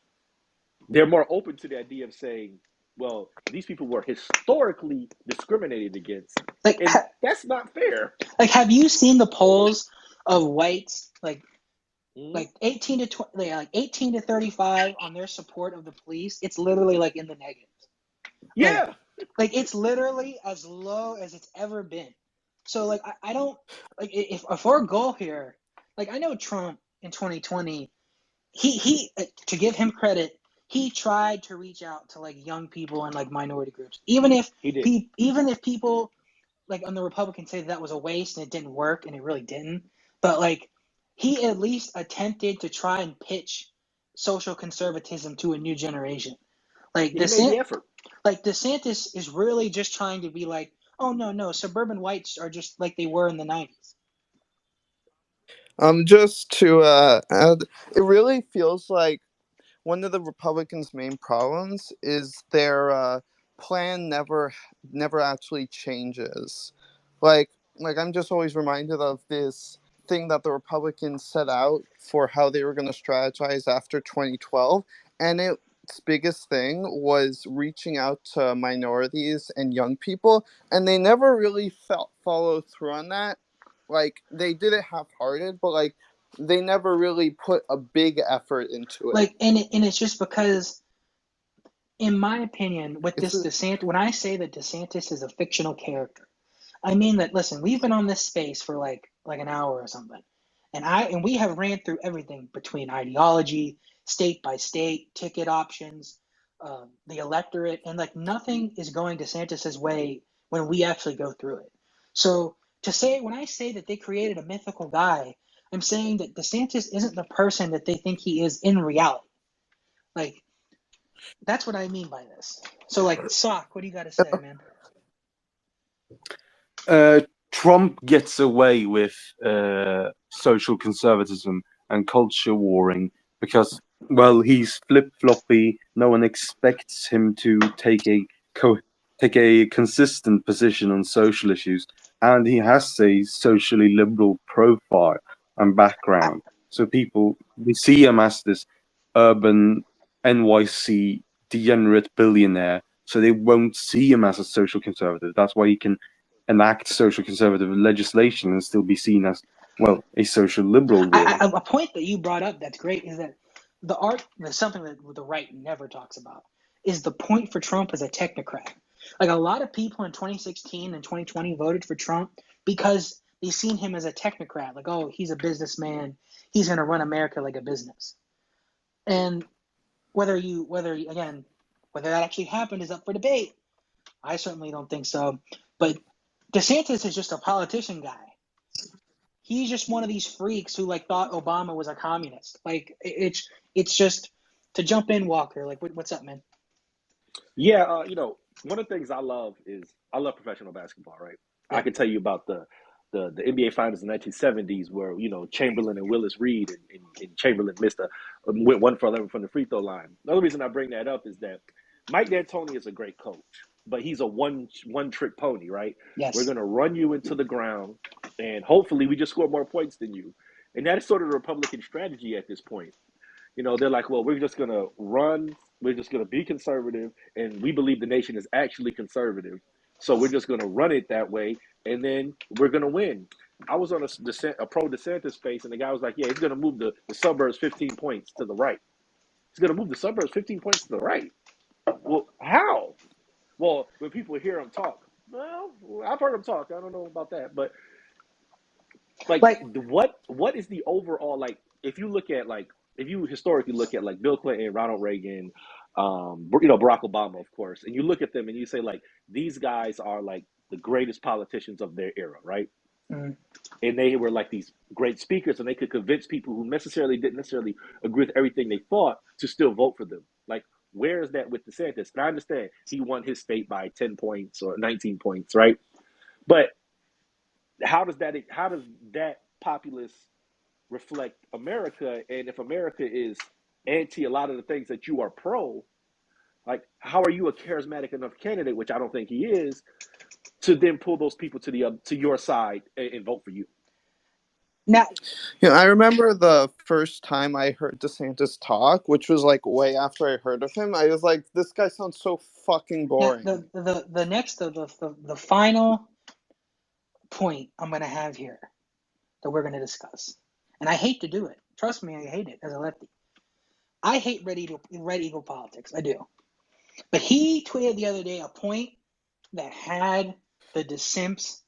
They're more open to the idea of saying, well, these people were historically discriminated against, Like, and that's not fair. have you seen the polls of whites Mhm. like 18 to 20, like 18 to 35 on their support of the police? It's literally like in the negatives. Like Yeah. it's literally as low as it's ever been. So like I don't like if our goal here, like I know Trump in 2020, he to give him credit, he tried to reach out to like young people and like minority groups, He did. even if people like on the Republicans say that was a waste and it didn't work and it really didn't, but like he at least attempted to try and pitch social conservatism to a new generation. Like He made the DeSantis, effort. is really just trying to be like, oh no, suburban whites are just like they were in the 90s. Just to add, it really feels like one of the Republicans' main problems is their plan never actually changes. Like like I'm just always reminded of this thing that the Republicans set out for how they were going to strategize after 2012, and its biggest thing was reaching out to minorities and young people, and they never really felt follow through on that. like they did it half-hearted, but like they never really put a big effort into it. Like, and it's just because, in my opinion, with It's this DeSantis, when I say that DeSantis is a fictional character, I mean that. Listen, we've been on this space for like an hour or something, and we have ran through everything between ideology, state by state, ticket options, the electorate, and like nothing is going DeSantis's way when we actually go through it. So to say, when I say that they created a mythical guy, I'm saying that DeSantis isn't the person that they think he is in reality. Like, that's what I mean by this. So, like, Sock, what do you got to say, man? Trump gets away with social conservatism and culture warring because, well, he's flip-floppy. No one expects him to take a consistent position on social issues, and he has a socially liberal profile and background. So people, they see him as this urban NYC degenerate billionaire, so they won't see him as a social conservative. That's why he can enact social conservative legislation and still be seen as, well, a social liberal, really. A point that you brought up that's great is that there's something that the right never talks about, is the point for Trump as a technocrat. Like, a lot of people in 2016 and 2020 voted for Trump because they seen him as a technocrat. Like, oh, he's a businessman. He's going to run America like a business. And whether that actually happened is up for debate. I certainly don't think so. But DeSantis is just a politician guy. He's just one of these freaks who like thought Obama was a communist. Like, it's just to jump in, Walker. Like, what's up, man? Yeah, one of the things I love professional basketball, right? Yeah. I can tell you about the NBA Finals in the 1970s, where Chamberlain and Willis Reed, and Chamberlain went 1 for 11 from the free throw line. Another reason I bring that up is that Mike D'Antoni is a great coach, but he's a one trick pony, right? Yes. We're going to run you into the ground, and hopefully we just score more points than you. And that is sort of the Republican strategy at this point. They're like, well, we're just going to run. We're just going to be conservative, and we believe the nation is actually conservative. So we're just going to run it that way, and then we're going to win. I was on a pro DeSantis space, and the guy was like, yeah, he's going to move the suburbs 15 points to the right. He's going to move the suburbs 15 points to the right. Well, how? Well, when people hear him talk, well, I've heard him talk. I don't know about that. But, what is the overall, like, if you historically look at, like, Bill Clinton, Ronald Reagan, Barack Obama, of course, and you look at them and you say, like, these guys are, like, the greatest politicians of their era, right? Mm-hmm. And they were, like, these great speakers, and they could convince people who didn't necessarily agree with everything they thought to still vote for them. Like, where is that with DeSantis? And I understand he won his state by 10 points or 19 points, right? But how does that populace reflect America? And if America is anti a lot of the things that you are pro, like, how are you a charismatic enough candidate, which I don't think he is, to then pull those people to your side and vote for you? Now, I remember the first time I heard DeSantis talk, which was like way after I heard of him. I was like, this guy sounds so fucking boring. the final point I'm going to have here that we're going to discuss, and I hate to do it. Trust me, I hate it as a lefty. I hate red eagle politics. I do. But he tweeted the other day a point that had the DeSimps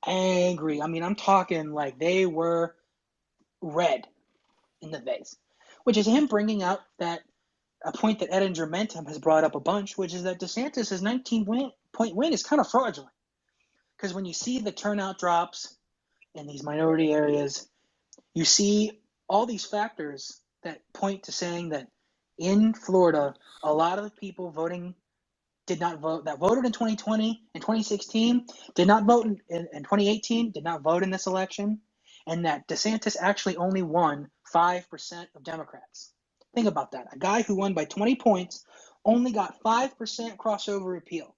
angry. I mean, I'm talking like they were red in the face, which is him bringing out that a point that Edinger Mentum has brought up a bunch, which is that DeSantis' 19-point win is kind of fraudulent. Because when you see the turnout drops in these minority areas, you see all these factors that point to saying that in Florida, a lot of the people voted in 2020 and 2016, did not vote in 2018, did not vote in this election, and that DeSantis actually only won 5% of Democrats. Think about that. A guy who won by 20 points only got 5% crossover appeal.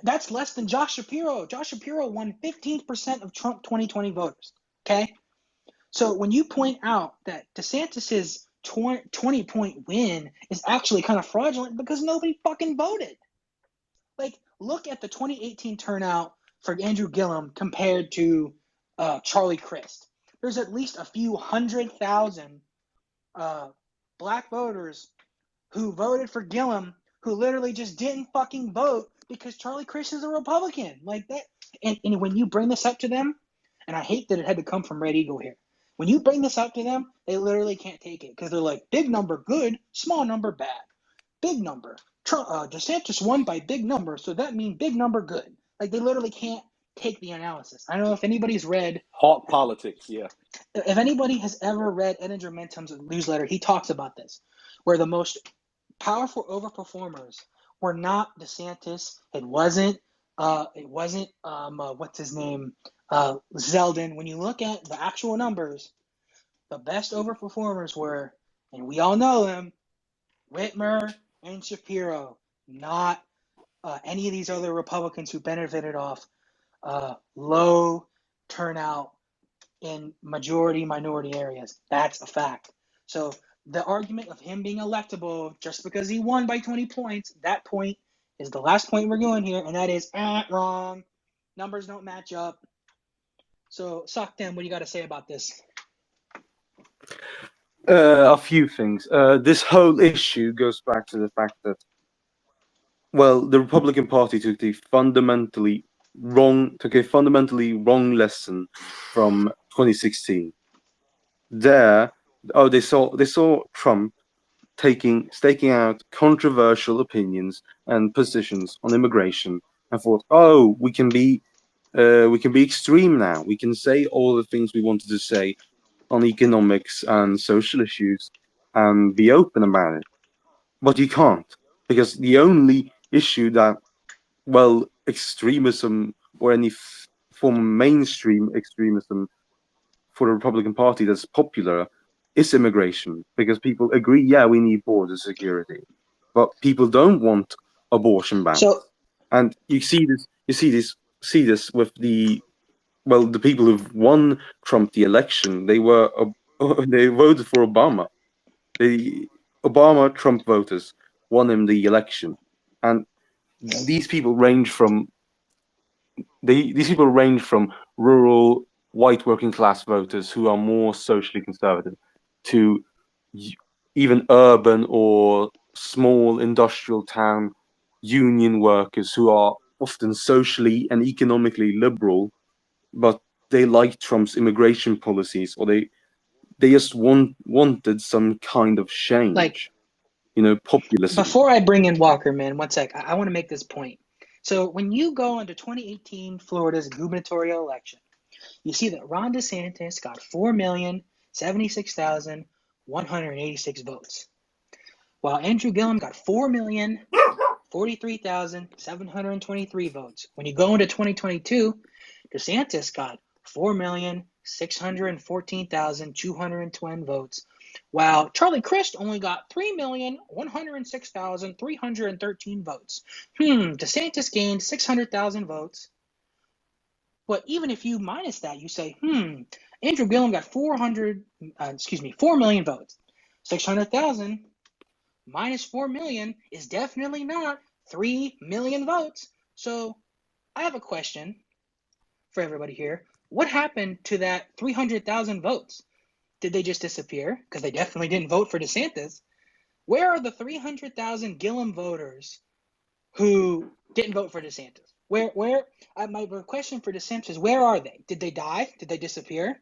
That's less than Josh Shapiro. Josh Shapiro won 15% of Trump 2020 voters. Okay? So when you point out that DeSantis's 20-point win is actually kind of fraudulent because nobody fucking voted. Like, look at the 2018 turnout for Andrew Gillum compared to Charlie Crist. There's at least a few 100,000 black voters who voted for Gillum who literally just didn't fucking vote because Charlie Crist is a Republican. Like that. And when you bring this up to them, and I hate that it had to come from Red Eagle here. When you bring this up to them, they literally can't take it because they're like, big number good, small number bad. Big number. DeSantis won by big number, so that means big number good. Like they literally can't take the analysis. I don't know if anybody's read Hawk politics, yeah. If anybody has ever read Edinger Mentum's newsletter, he talks about this, where the most powerful overperformers were not DeSantis. It wasn't what's his name, Zeldin. When you look at the actual numbers, the best overperformers were, and we all know them, Whitmer and Shapiro, not any of these other Republicans who benefited off low turnout in majority minority areas. That's a fact. So the argument of him being electable just because he won by 20 points, that point is the last point we're going here, and that is wrong. Numbers don't match up. So, Sockden, what do you got to say about this? A few things. This whole issue goes back to the fact that, well, the Republican Party took a fundamentally wrong lesson from 2016. They saw Trump staking out controversial opinions and positions on immigration, and thought, oh, we can be extreme now. We can say all the things we wanted to say on economics and social issues and be open about it. But you can't, because the only issue that, well, extremism or any form of mainstream extremism for the Republican Party that's popular is immigration, because people agree, yeah, we need border security, but people don't want abortion bans. And you see this with the people who've won Trump the election. They voted for Obama. The Obama Trump voters won him the election, and these people range from rural white working class voters who are more socially conservative to even urban or small industrial town union workers who are often socially and economically liberal, but they like Trump's immigration policies, or they just wanted some kind of change, like, populism. Before I bring in Walker, man, one sec. I want to make this point. So when you go into 2018 Florida's gubernatorial election, you see that Ron DeSantis got 4,076,186 votes, while Andrew Gillum got 4,043,723 votes. When you go into 2022, DeSantis got 4,614,220 votes, while Charlie Crist only got 3,106,313 votes. DeSantis gained 600,000 votes. But even if you minus that, you say, Andrew Gillum got 4 million votes. 600,000 minus 4 million is definitely not 3 million votes. So I have a question for everybody here. What happened to that 300,000 votes? Did they just disappear? Because they definitely didn't vote for DeSantis. Where are the 300,000 Gillum voters who didn't vote for DeSantis? My question for DeSantis, where are they? Did they die? Did they disappear?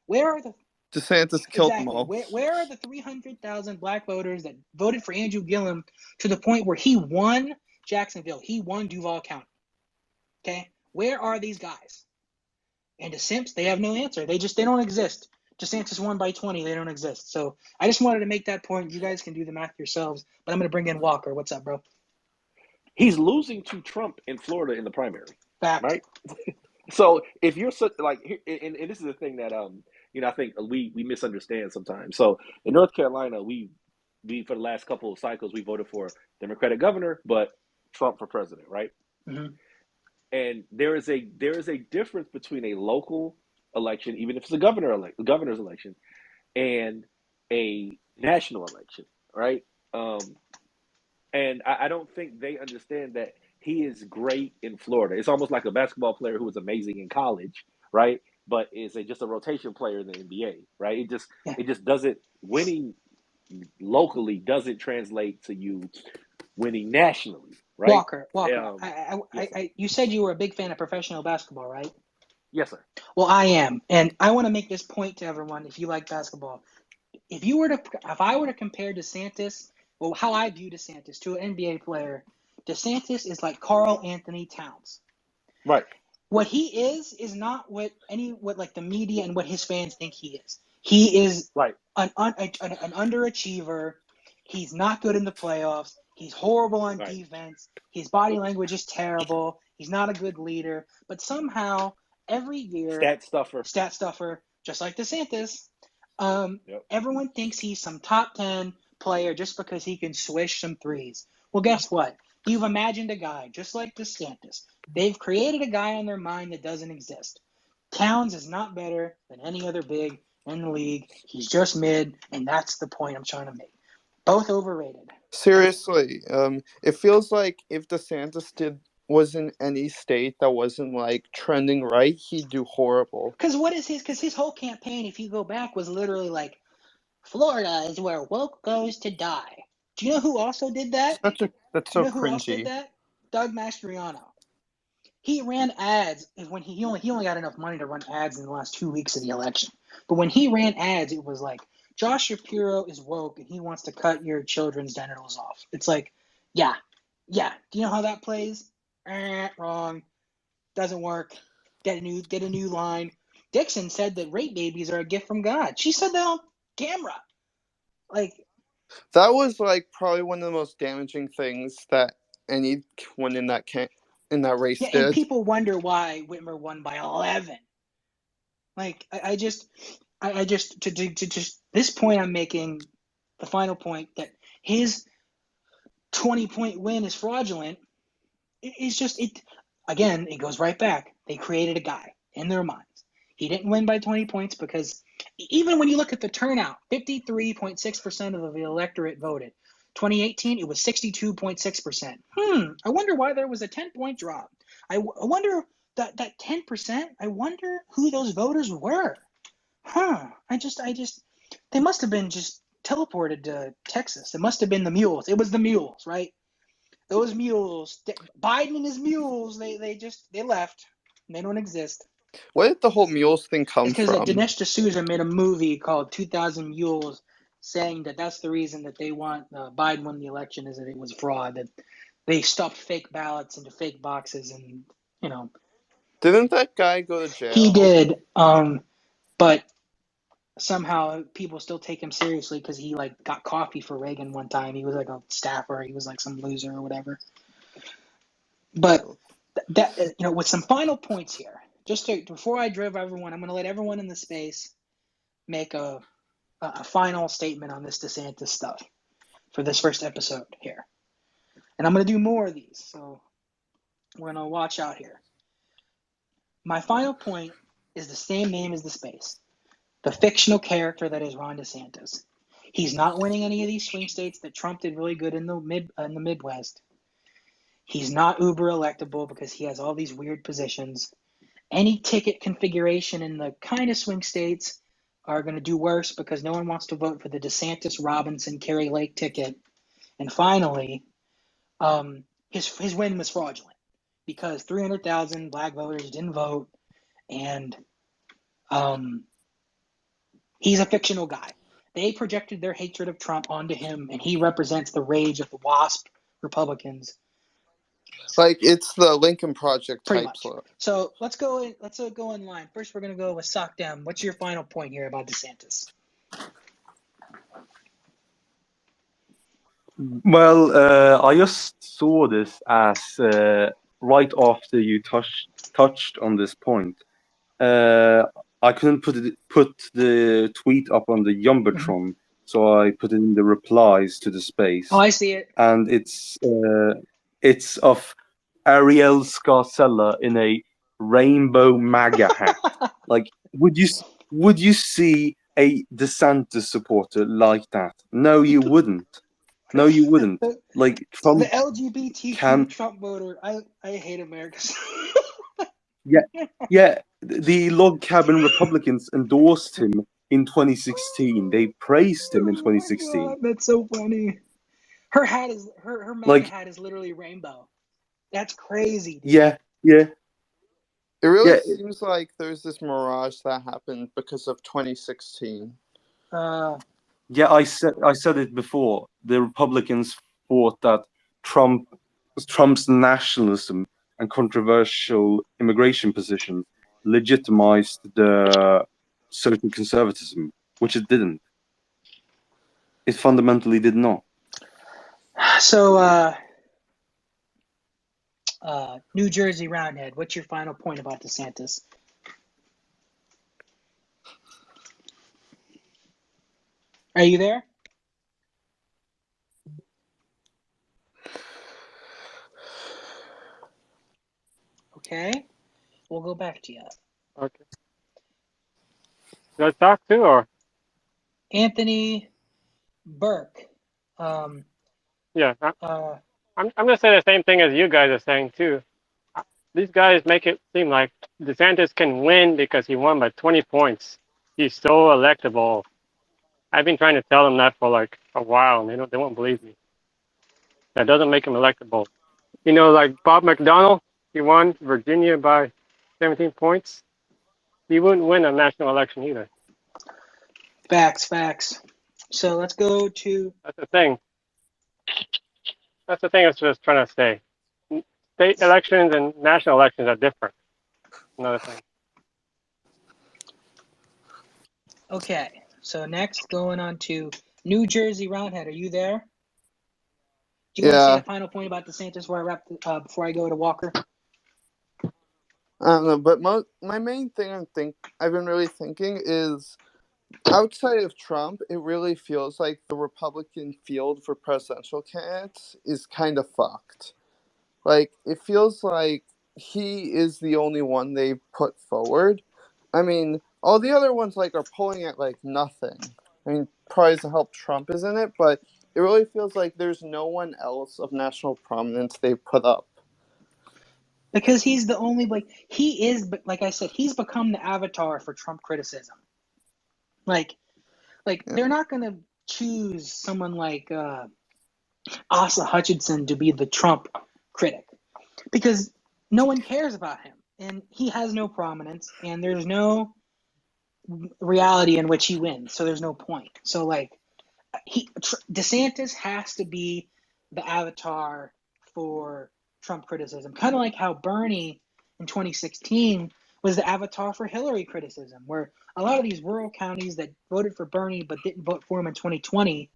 Where are the DeSantis killed them all. Where are the 300,000 black voters that voted for Andrew Gillum to the point where he won Jacksonville? He won Duval County. Okay? Where are these guys? And DeSantis, they have no answer. They don't exist. DeSantis won by 20. They don't exist. So I just wanted to make that point. You guys can do the math yourselves, but I'm going to bring in Walker. What's up, bro? He's losing to Trump in Florida in the primary. Fact. Right? So if you're and this is the thing that I think we misunderstand sometimes. So in North Carolina, we for the last couple of cycles we voted for Democratic governor, but Trump for president, right? Mm-hmm. And there is a difference between a local election, even if it's a governor's election, and a national election, right? And I don't think they understand that he is great in Florida. It's almost like a basketball player who was amazing in college, right? but is just a rotation player in the NBA, right? Yeah. It just doesn't winning locally doesn't translate to you winning nationally, right? Walker, Yes, sir. you said you were a big fan of professional basketball, right? Yes, sir. Well, I am, and I want to make this point to everyone. If you like basketball, if I were to compare DeSantis, well, how I view DeSantis to an NBA player, DeSantis is like Karl Anthony Towns. Right. What he is not what like the media and what his fans think he is. He is right. an underachiever. He's not good in the playoffs. He's horrible on defense. His body language is terrible. He's not a good leader. But somehow, every year, stat stuffer, just like DeSantis, yep. everyone thinks he's some top 10 player just because he can swish some threes. Well, guess what? You've imagined a guy just like DeSantis. They've created a guy in their mind that doesn't exist. Towns is not better than any other big in the league. He's just mid, and that's the point I'm trying to make. Both overrated. Seriously, it feels like if DeSantis was in any state that wasn't like trending right, he'd do horrible. Because his whole campaign, if you go back, was literally like, Florida is where woke goes to die. Do you know who also did that? That's so you know who else cringy. did that? Doug Mastriano. He ran ads when he only got enough money to run ads in the last 2 weeks of the election. But when he ran ads, it was like, Josh Shapiro is woke and he wants to cut your children's genitals off. It's like, yeah. Do you know how that plays? Wrong. Doesn't work. Get a new line. Dixon said that rape babies are a gift from God. She said that on camera. Like, that was like probably one of the most damaging things that anyone in that race did. And people wonder why Whitmer won by 11. Like, I just this point I'm making, the final point, that his 20-point win is fraudulent. Again, it goes right back. They created a guy in their minds. He didn't win by 20 points because even when you look at the turnout, 53.6% of the electorate voted. 2018, it was 62.6%. I wonder why there was a 10-point drop. I wonder that 10%, I wonder who those voters were. They must have been just teleported to Texas. It must have been the mules. It was the mules, right? Those mules, Biden and his mules, they left. They don't exist. Where did the whole mules thing come from? Because Dinesh D'Souza made a movie called 2000 Mules, saying that that's the reason that they want Biden won the election, is that it was fraud, that they stuffed fake ballots into fake boxes, and Didn't that guy go to jail? He did, but somehow people still take him seriously because he like got coffee for Reagan one time. He was like a staffer. He was like some loser or whatever. But that with some final points here. Before I drive everyone, I'm going to let everyone in the space make a final statement on this DeSantis stuff for this first episode here. And I'm going to do more of these, so we're going to watch out here. My final point is the same name as the space. The fictional character that is Ron DeSantis. He's not winning any of these swing states that Trump did really good in the Midwest. He's not uber electable because he has all these weird positions. Any ticket configuration in the kind of swing states are going to do worse because no one wants to vote for the DeSantis, Robinson, Kerry Lake ticket. And finally, his win was fraudulent because 300,000 black voters didn't vote, and he's a fictional guy. They projected their hatred of Trump onto him, and he represents the rage of the WASP Republicans. Like it's the Lincoln Project Pretty type. Much. So let's go in line. First, we're going to go with Sock Dem. What's your final point here about DeSantis? Well, I just saw this as right after you touched on this point. I couldn't put the tweet up on the Jumbotron, so I put it in the replies to the space. Oh, I see it. And it's of Ariel Scarcella in a rainbow MAGA hat. Like, would you see a DeSantis supporter like that? No, you wouldn't. No, you wouldn't. Like Trump, the LGBTQ Trump voter. I hate America. Yeah. the log cabin Republicans endorsed him in 2016. They praised him in Oh my 2016. God, that's so funny. Her hat is her MAGA Like, hat is literally rainbow. That's crazy, dude. yeah, yeah, It really yeah, seems like there's this mirage that happened because of 2016. yeah. I said it before. The Republicans thought that Trump's nationalism and controversial immigration position legitimized the social conservatism, which it didn't. It fundamentally did not. So, New Jersey Roundhead, what's your final point about DeSantis? Are you there? Okay, we'll go back to you. Okay. Should I talk too, or? Anthony Burke. Yeah, I'm going to say the same thing as you guys are saying too. These guys make it seem like DeSantis can win because he won by 20 points. He's so electable. I've been trying to tell them that for like a while, and they won't believe me. That doesn't make him electable. You know, like Bob McDonnell, he won Virginia by 17 points. He wouldn't win a national election either. Facts. So let's go to... That's the thing. That's the thing I was just trying to say. State elections and national elections are different. Another thing. Okay, so next, going on to New Jersey Roundhead. Are you there? Do you want to say a final point about DeSantis before I go to Walker? I don't know, but my main thing I've been really thinking is, outside of Trump, it really feels like the Republican field for presidential candidates is kind of fucked. Like, it feels like he is the only one they've put forward. I mean, all the other ones are pulling at nothing. I mean, probably doesn't help Trump, isn't it? But it really feels like there's no one else of national prominence they've put up. Because he's the only, he is, like I said, he's become the avatar for Trump criticism. They're not going to choose someone like Asa Hutchinson to be the Trump critic, because no one cares about him, and he has no prominence, and there's no reality in which he wins, so there's no point. So DeSantis has to be the avatar for Trump criticism, kind of like how Bernie in 2016 was the avatar for Hillary criticism, where a lot of these rural counties that voted for Bernie but didn't vote for him in 2020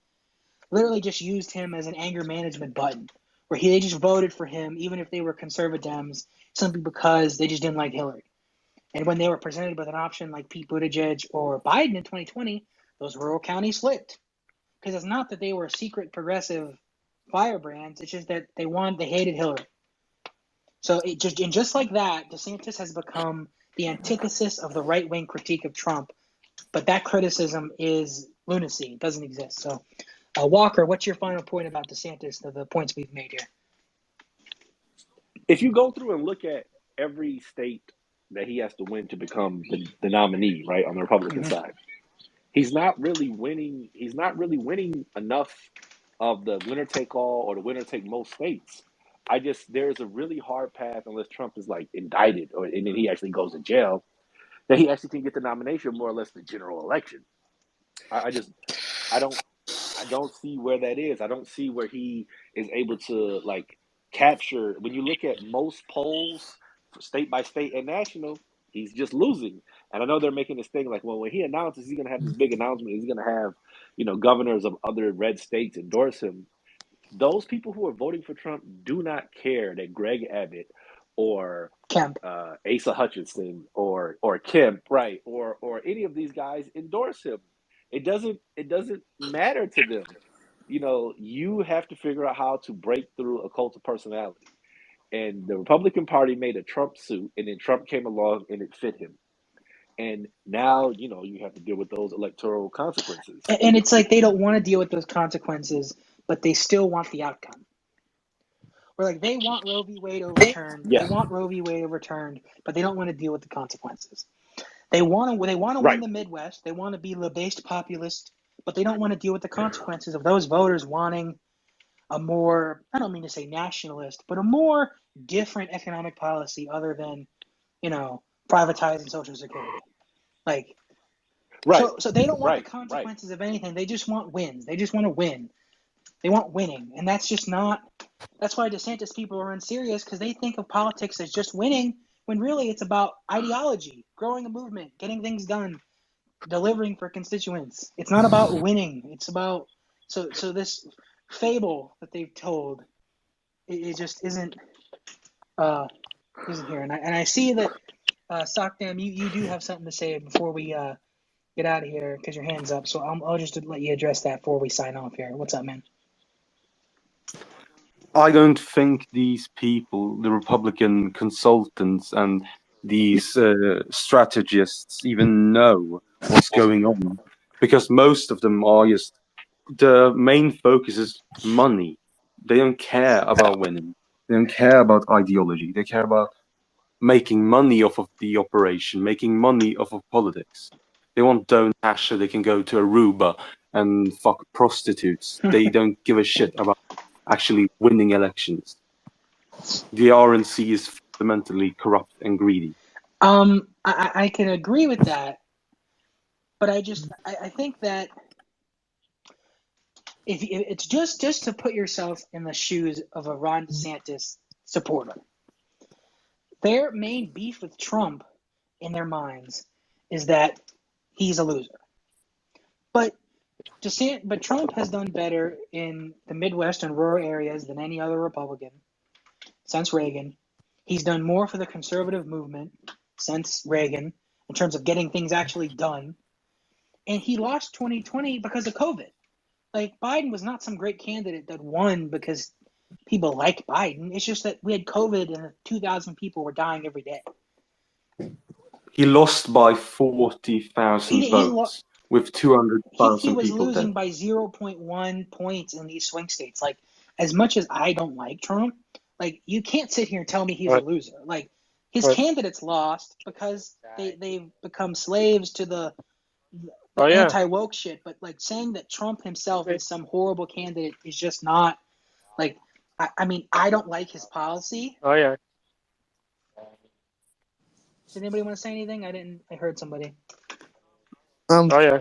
literally just used him as an anger management button, where they just voted for him even if they were conservative Dems, simply because they just didn't like Hillary. And when they were presented with an option like Pete Buttigieg or Biden in 2020, those rural counties flipped. Because it's not that they were secret progressive firebrands, it's just that they hated Hillary. So just like that, DeSantis has become the antithesis of the right-wing critique of Trump. But that criticism is lunacy. It doesn't exist. So, Walker, what's your final point about DeSantis, the points we've made here? If you go through and look at every state that he has to win to become the nominee, right, on the Republican side, he's not really winning. He's not really winning enough of the winner take all or the winner take most states. There's a really hard path unless Trump is indicted and then he actually goes to jail, that he actually can get the nomination more or less the general election. I don't see where that is. I don't see where he is able to capture. When you look at most polls, state by state and national, he's just losing. And I know they're making this thing well, when he announces he's going to have this big announcement, he's going to have governors of other red states endorse him. Those people who are voting for Trump do not care that Greg Abbott or Kemp, Asa Hutchinson or Kemp, right, or any of these guys endorse him. It doesn't matter to them. You have to figure out how to break through a cult of personality. And the Republican Party made a Trump suit, and then Trump came along and it fit him. And now, you have to deal with those electoral consequences. and it's like they don't want to deal with those consequences, but they still want the outcome. where like they want Roe v. Wade overturned. They Yes. want Roe v. Wade overturned, but they don't want to deal with the consequences. They want to win Right. the Midwest. They want to be the based populist, but they don't want to deal with the consequences of those voters wanting a more, I don't mean to say nationalist, but a more different economic policy other than, privatizing Social Security. Like, Right. so they don't want the Right. consequences of anything. They just want wins. They just want to win. They want winning. And that's just not, that's why DeSantis people are unserious, because they think of politics as just winning, when really it's about ideology, growing a movement, getting things done, delivering for constituents. It's not about winning. It's about, so this fable that they've told, it just isn't here. And I see that Sockdam, you do have something to say before we get out of here, because your hand's up. So I'll just let you address that before we sign off here. What's up, man? I don't think these people, the Republican consultants and these strategists, even know what's going on, because most of them are just, the main focus is money. They don't care about winning. They don't care about ideology. They care about making money off of the operation, making money off of politics. They want Don't Cash so they can go to Aruba and fuck prostitutes. They don't give a shit about actually winning elections. The RNC is fundamentally corrupt and greedy. I can agree with that, but I think that if it's just to put yourself in the shoes of a Ron DeSantis supporter, their main beef with Trump in their minds is that he's a loser. But Trump has done better in the Midwest and rural areas than any other Republican since Reagan. He's done more for the conservative movement since Reagan in terms of getting things actually done. And he lost 2020 because of COVID. Like, Biden was not some great candidate that won because people like Biden. It's just that we had COVID and 2,000 people were dying every day. He lost by 40,000 votes with 200,000 he was people losing dead. by 0.1 points in these swing states. Like, as much as I don't like Trump, like, you can't sit here and tell me he's a loser. Like, his candidates lost because they've become slaves to the anti-woke shit. But, like, saying that Trump himself is some horrible candidate is just not, like, I mean, I don't like his policy. Oh, yeah. Did anybody want to say anything? I heard somebody. Oh, yeah.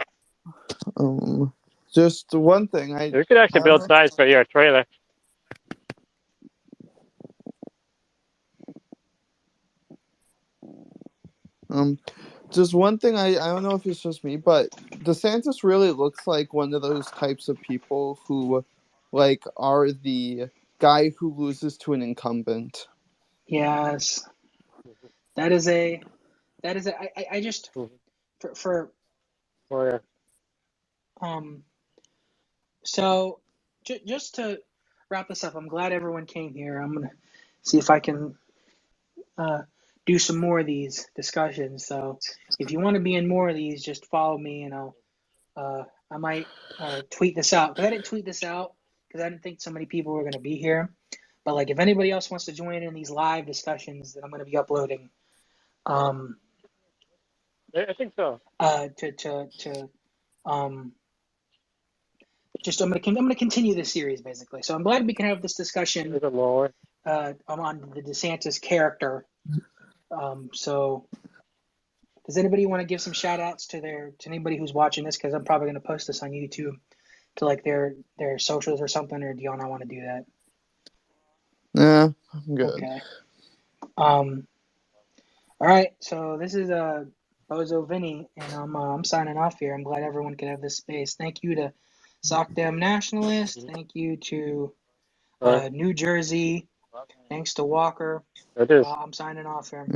Just one thing. You could actually build sides for your trailer. Just one thing. I don't know if it's just me, but DeSantis really looks like one of those types of people who, like, are the guy who loses to an incumbent. Yes, I just for Oh, yeah. So just to wrap this up, I'm glad everyone came here. I'm gonna see if I can do some more of these discussions. So if you want to be in more of these, just follow me, and I might tweet this out, because I didn't tweet this out because I didn't think so many people were going to be here. But, like, if anybody else wants to join in these live discussions that I'm going to be uploading, I think so. I'm going to continue this series, basically. So I'm glad we can have this discussion on the DeSantis character. So does anybody want to give some shout outs to anybody who's watching this? Because I'm probably going to post this on YouTube to, like, their socials or something, or do y'all not want to do that? Yeah, I'm good. Okay. All right. So this is Bozo Vinny, and I'm signing off here. I'm glad everyone could have this space. Thank you to Sockdam Nationalist. Thank you to New Jersey. Thanks to Walker. It is. I'm signing off here.